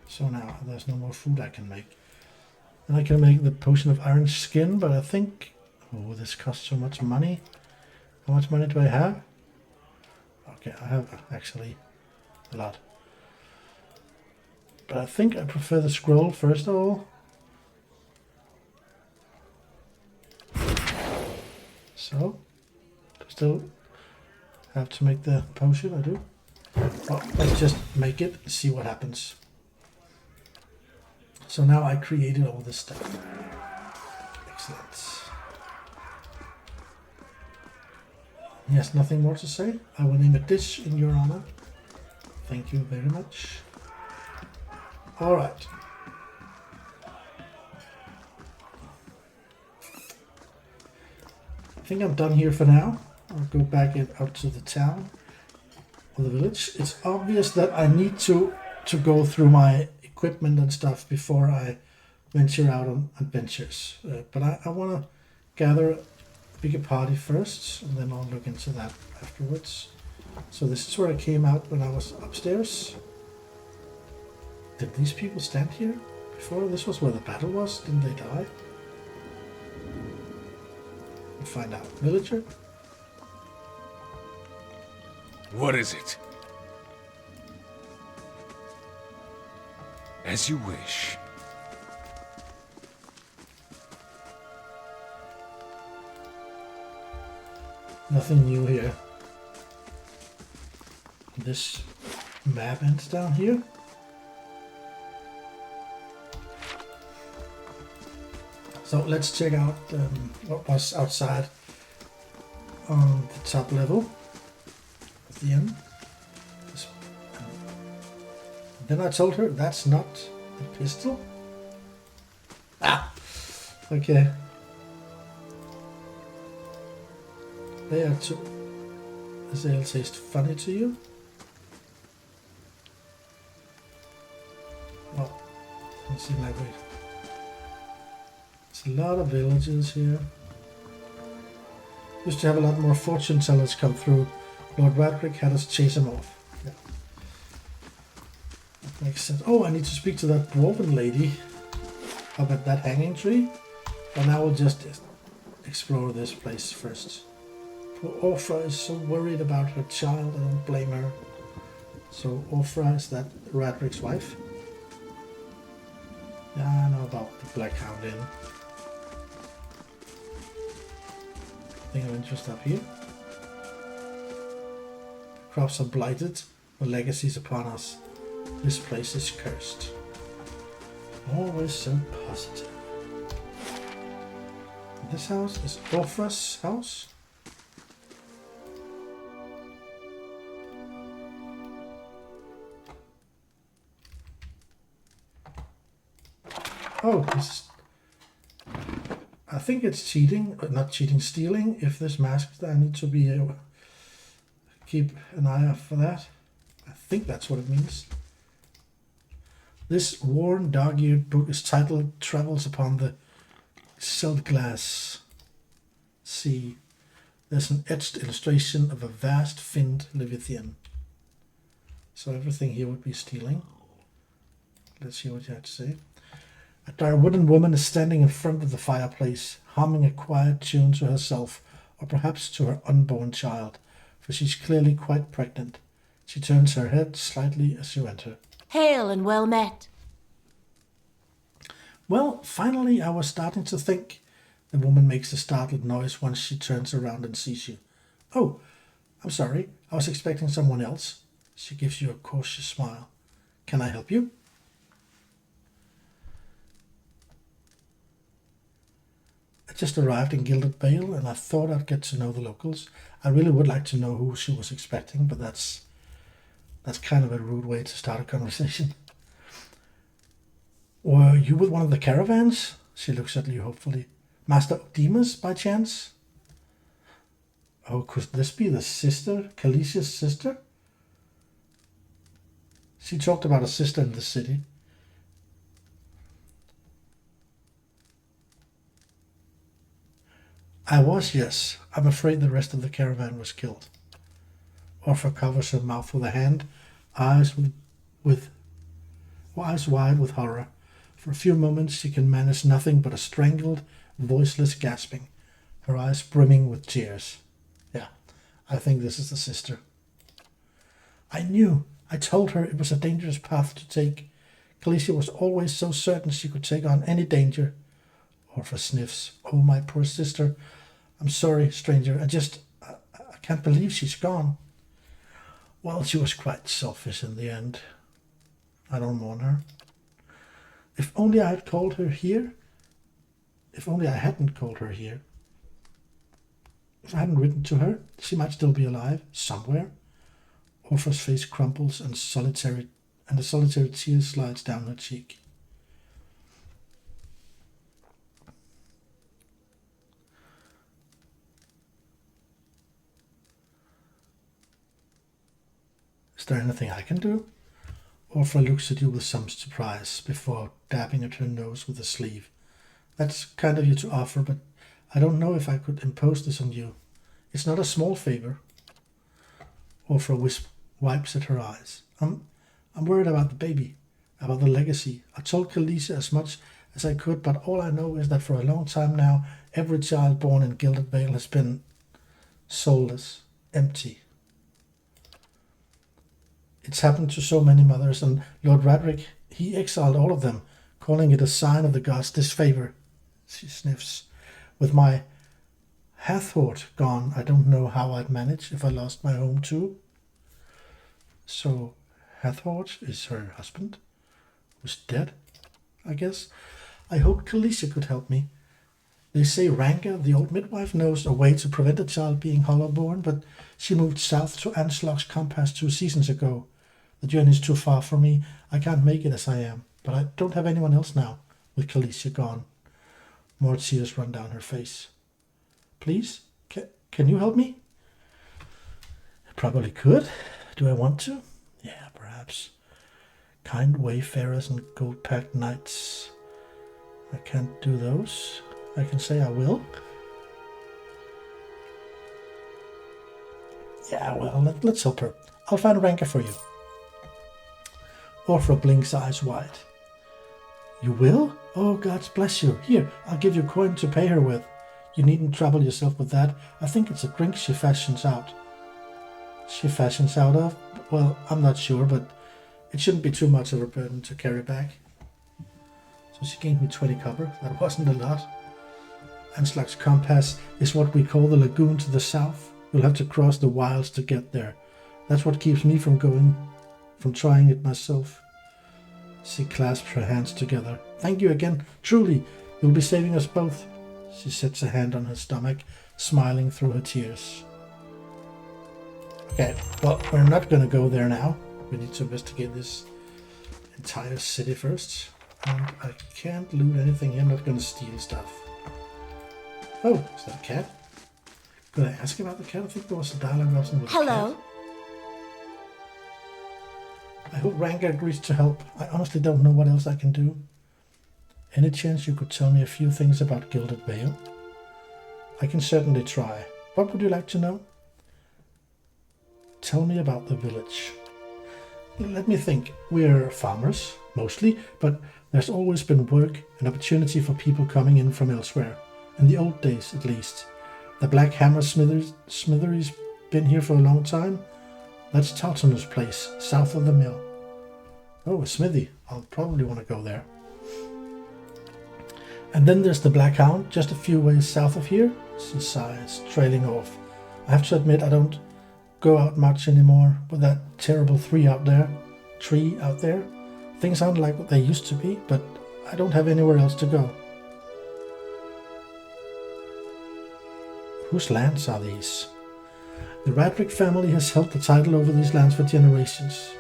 So now there's no more food I can make. And I can make the potion of iron skin, but I think... Oh, this costs so much money. How much money do I have? Okay, I have actually a lot. But I think I prefer the scroll first of all. So, still have to make the potion, I do. Well, let's just make it and see what happens. So now I created all this stuff. Excellent. Yes, nothing more to say. I will name a dish in your honor. Thank you very much. Alright. I think I'm done here for now. I'll go back out to the town or the village. It's obvious that I need to go through my equipment and stuff before I venture out on adventures. But I want to gather bigger party first, and then I'll look into that afterwards. So this is where I came out when I was upstairs. Did these people stand here before? This was where the battle was. Didn't they die? We'll find out. Villager? What is it? As you wish. Nothing new here. This map ends down here. So let's check out what was outside on the top level at the end. Then I told her that's not the pistol. Ah, okay. They are too. Does it taste funny to you? Well, doesn't seem like it. There's a lot of villages here. Used to have a lot more fortune tellers come through. Lord Radrick had us chase them off. Yeah. That makes sense. Oh, I need to speak to that dwarven lady. How about that hanging tree? But now we'll just explore this place first. Poor Orfra is so worried about her child. I don't blame her. So Orfra is that Radrick's wife? Yeah, I know about the Black Hound Inn. Thing of interest up here. Crops are blighted, the legacies upon us. This place is cursed. Always so positive. This house is Orfra's house. Oh, this. I think it's cheating, not cheating, stealing. If there's masks, I need to be able to keep an eye out for that. I think that's what it means. This worn, dog-eared book is titled Travels Upon the Siltglass Sea. There's an etched illustration of a vast finned Leviathan. So everything here would be stealing. Let's see what you have to say. A dark wooden woman is standing in front of the fireplace, humming a quiet tune to herself, or perhaps to her unborn child, for she's clearly quite pregnant. She turns her head slightly as you enter. Hail and well met. Well, finally I was starting to think. The woman makes a startled noise once she turns around and sees you. Oh, I'm sorry, I was expecting someone else. She gives you a cautious smile. Can I help you? I just arrived in Gilded Vale and I thought I'd get to know the locals. I really would like to know who she was expecting, but that's kind of a rude way to start a conversation. Were you with one of the caravans? She looks at you hopefully. Master Odima's, by chance? Oh, could this be the sister, Kalicia's sister? She talked about a sister in the city. I was, yes. I'm afraid the rest of the caravan was killed. Orpha covers her mouth with a hand, eyes wide with horror. For a few moments she can manage nothing but a strangled, voiceless gasping, her eyes brimming with tears. Yeah, I think this is the sister. I knew. I told her it was a dangerous path to take. Kalicia was always so certain she could take on any danger. Orpha sniffs. Oh, my poor sister. I'm sorry, stranger. I can't believe she's gone. Well, she was quite selfish in the end. I don't mourn her. If only I had called her here. If only I hadn't called her here. If I hadn't written to her, she might still be alive, somewhere. Orpha's face crumples and a solitary tear slides down her cheek. Is there anything I can do? Orpha looks at you with some surprise before dabbing at her nose with a sleeve. That's kind of you to offer, but I don't know if I could impose this on you. It's not a small favor. Orpha wipes at her eyes. I'm worried about the baby, about the legacy. I told Khaleesi as much as I could, but all I know is that for a long time now, every child born in Gilded Vale has been soulless, empty. It's happened to so many mothers, and Lord Radric, he exiled all of them, calling it a sign of the gods' disfavor. She sniffs. With my Hathort gone, I don't know how I'd manage if I lost my home too. So Hathort is her husband, who's dead, I guess. I hoped Khaleesi could help me. They say Ranga, the old midwife, knows a way to prevent a child being hollow-born, but she moved south to Anslog's Compass 2 seasons ago. The journey's too far for me. I can't make it as I am, but I don't have anyone else now, with Khaleesi gone. More tears run down her face. Please, can you help me? I probably could. Do I want to? Yeah, perhaps. Kind wayfarers and gold-packed knights. I can't do those. I can say I will. Yeah, well, let's help her. I'll find Ranka for you. Orpha blinks eyes wide. You will? Oh, God bless you. Here, I'll give you a coin to pay her with. You needn't trouble yourself with that. I think it's a drink she fashions out. She fashions out of? Well, I'm not sure, but it shouldn't be too much of a burden to carry back. So she gave me 20 copper. That wasn't a lot. Anslag's Compass is what we call the lagoon to the south. You'll have to cross the wilds to get there. That's what keeps me from trying it myself. She clasps her hands together. Thank you again. Truly, you'll be saving us both. She sets a hand on her stomach, smiling through her tears. Okay, well, we're not going to go there now. We need to investigate this entire city first. And I can't loot anything here. I'm not going to steal stuff. Oh, is that a cat? Could I ask about the cat? I think there was a dialogue option with Hello. a cat. I hope Ranka agrees to help. I honestly don't know what else I can do. Any chance you could tell me a few things about Gilded Vale? I can certainly try. What would you like to know? Tell me about the village. Let me think. We're farmers, mostly, but there's always been work and opportunity for people coming in from elsewhere. In the old days, at least. The Black Hammer Smithery's been here for a long time. That's Tartanu's place, south of the mill. Oh, a smithy. I'll probably want to go there. And then there's the Black Hound, just a few ways south of here. She sighs, trailing off. I have to admit I don't go out much anymore with that terrible tree out there. Things aren't like what they used to be, but I don't have anywhere else to go. Whose lands are these? The Radric family has held the title over these lands for generations.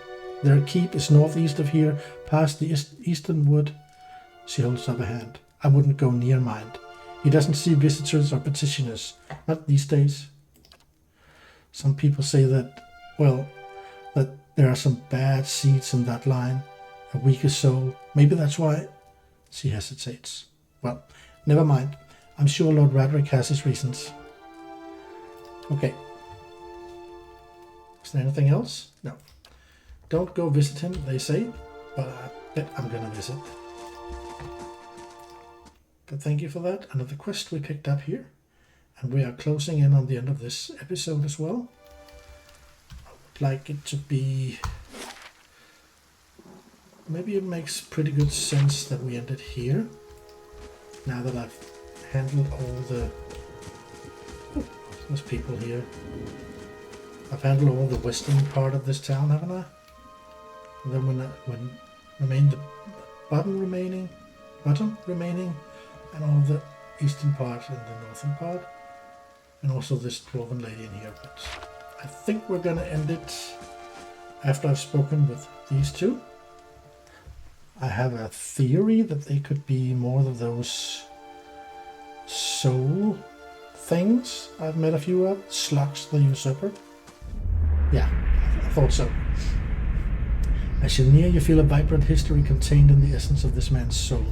Their keep is northeast of here, past the eastern wood. She holds up a hand. I wouldn't go near mine. He doesn't see visitors or petitioners. Not these days. Some people say that there are some bad seeds in that line. A weaker soul. Maybe that's why. She hesitates. Well, never mind. I'm sure Lord Radric has his reasons. Okay. Is there anything else? No. Don't go visit him, they say, but I bet I'm gonna visit. But thank you for that. Another quest we picked up here. And we are closing in on the end of this episode as well. I would like it to be... Maybe it makes pretty good sense that we ended here. Now that I've handled all the... Oh, there's people here. I've handled all the western part of this town, haven't I? And then when remain the bottom remaining, and all the eastern part and the northern part, and also this dwarven lady in here. But I think we're gonna end it after I've spoken with these two. I have a theory that they could be more of those soul things I've met a few of. Slugs the Usurper. Yeah, I thought so. As you near, you feel a vibrant history contained in the essence of this man's soul.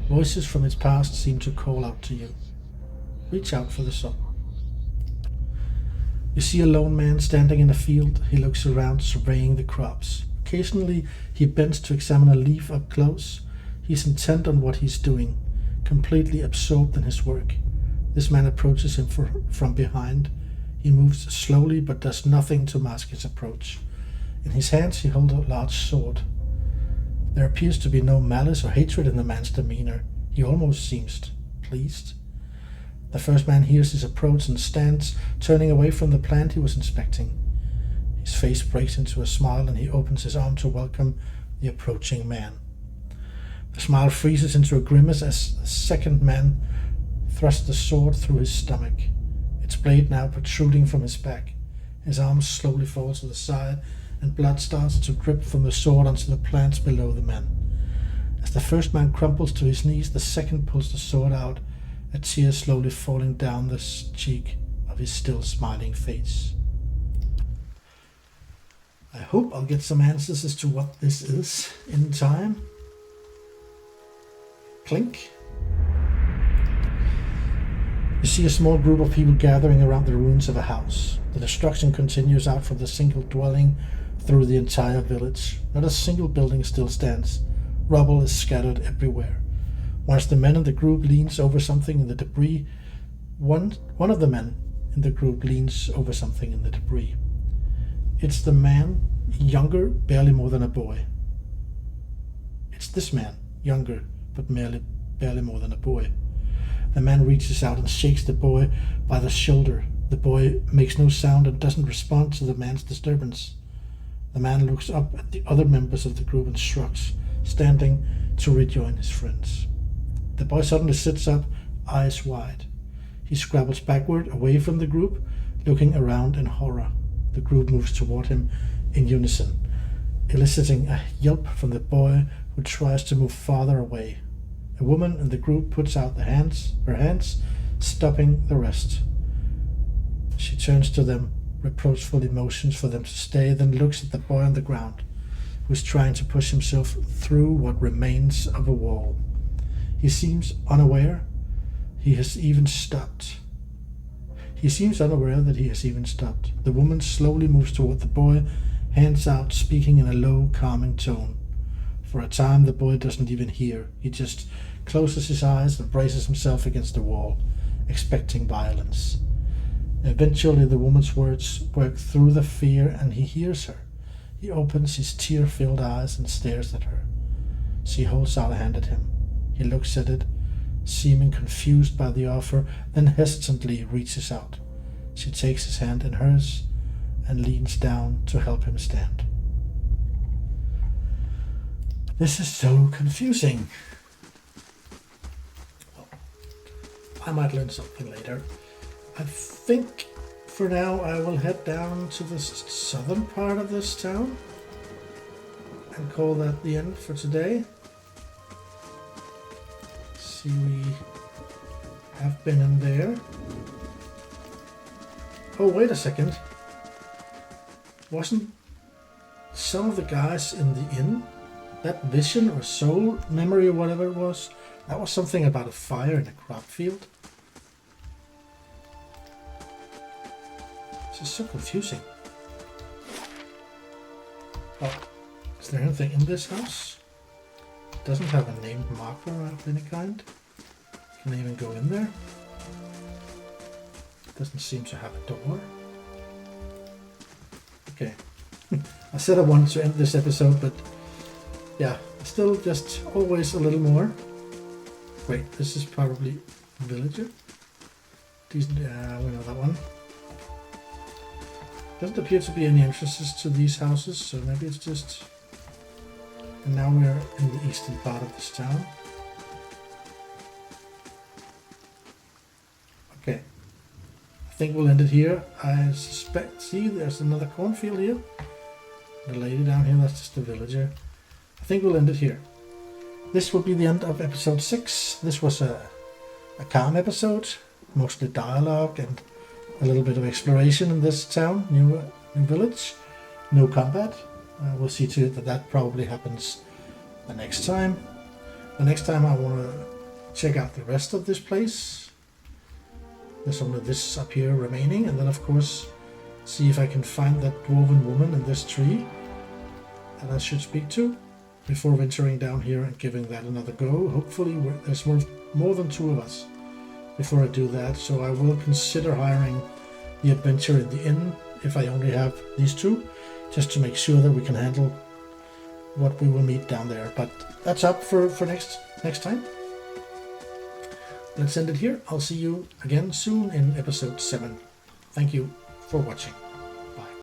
Voices from its past seem to call out to you. reach out for the sword. You see a lone man standing in a field. He looks around, surveying the crops. Occasionally, he bends to examine a leaf up close. He's intent on what he's doing, completely absorbed in his work. This man approaches him from behind. He moves slowly but does nothing to mask his approach. In his hands he holds a large sword. There appears to be no malice or hatred in the man's demeanor. He almost seems pleased. The first man hears his approach and stands, turning away from the plant he was inspecting. His face breaks into a smile and he opens his arm to welcome the approaching man. The smile freezes into a grimace as the second man thrusts the sword through his stomach, its blade now protruding from his back. His arm slowly falls to the side and blood starts to drip from the sword onto the plants below the man. As the first man crumples to his knees, the second pulls the sword out, a tear slowly falling down the cheek of his still smiling face. I hope I'll get some answers as to what this is in time. Clink. You see a small group of people gathering around the ruins of a house. The destruction continues out from the single dwelling through the entire village. Not a single building still stands. Rubble is scattered everywhere. Once the men in the group leans over something in the debris, one of the men in the group leans over something in the debris. It's the man, younger, barely more than a boy. It's this man, younger, but barely more than a boy. The man reaches out and shakes the boy by the shoulder. The boy makes no sound and doesn't respond to the man's disturbance. The man looks up at the other members of the group and shrugs, standing to rejoin his friends. The boy suddenly sits up, eyes wide. He scrabbles backward away from the group, looking around in horror. The group moves toward him in unison, eliciting a yelp from the boy who tries to move farther away. A woman in the group puts out her hands, stopping the rest. She turns to them, reproachfully motions for them to stay, then looks at the boy on the ground, who is trying to push himself through what remains of a wall. He seems unaware he has even stopped. He seems unaware that he has even stopped. The woman slowly moves toward the boy, hands out, speaking in a low, calming tone. For a time, the boy doesn't even hear. He just closes his eyes and braces himself against the wall, expecting violence. Eventually, the woman's words work through the fear, and he hears her. He opens his tear-filled eyes and stares at her. She holds out a hand at him. He looks at it, seeming confused by the offer, then hesitantly reaches out. She takes his hand in hers and leans down to help him stand. This is so confusing. Well, I might learn something later. I think for now I will head down to the southern part of this town and call that the end for today. See, we have been in there. Oh, wait a second. Wasn't some of the guys in the inn, that vision or soul memory or whatever it was, that was something about a fire in a crop field? This is so confusing. Oh, is there anything in this house? It doesn't have a named marker of any kind. Can I even go in there? It doesn't seem to have a door. Okay. I said I wanted to end this episode, but yeah, still just always a little more. Wait, this is probably villager. Decent, we know that one. Doesn't appear to be any entrances to these houses, so maybe it's just... And now we're in the eastern part of this town. Okay. I think we'll end it here. I suspect... See, there's another cornfield here. The lady down here, that's just the villager. I think we'll end it here. This will be the end of episode 6. This was a calm episode. Mostly dialogue and a little bit of exploration in this town, new village. No combat. We'll see to it that probably happens the next time. The next time I want to check out the rest of this place. There's only this up here remaining, and then of course see if I can find that dwarven woman in this tree that I should speak to before venturing down here and giving that another go. Hopefully there's more than 2 of us before I do that, so I will consider hiring the adventure in the inn if I only have these 2, just to make sure that we can handle what we will meet down there. But that's up for next time. Let's end it here. I'll see you again soon in episode 7. Thank you for watching.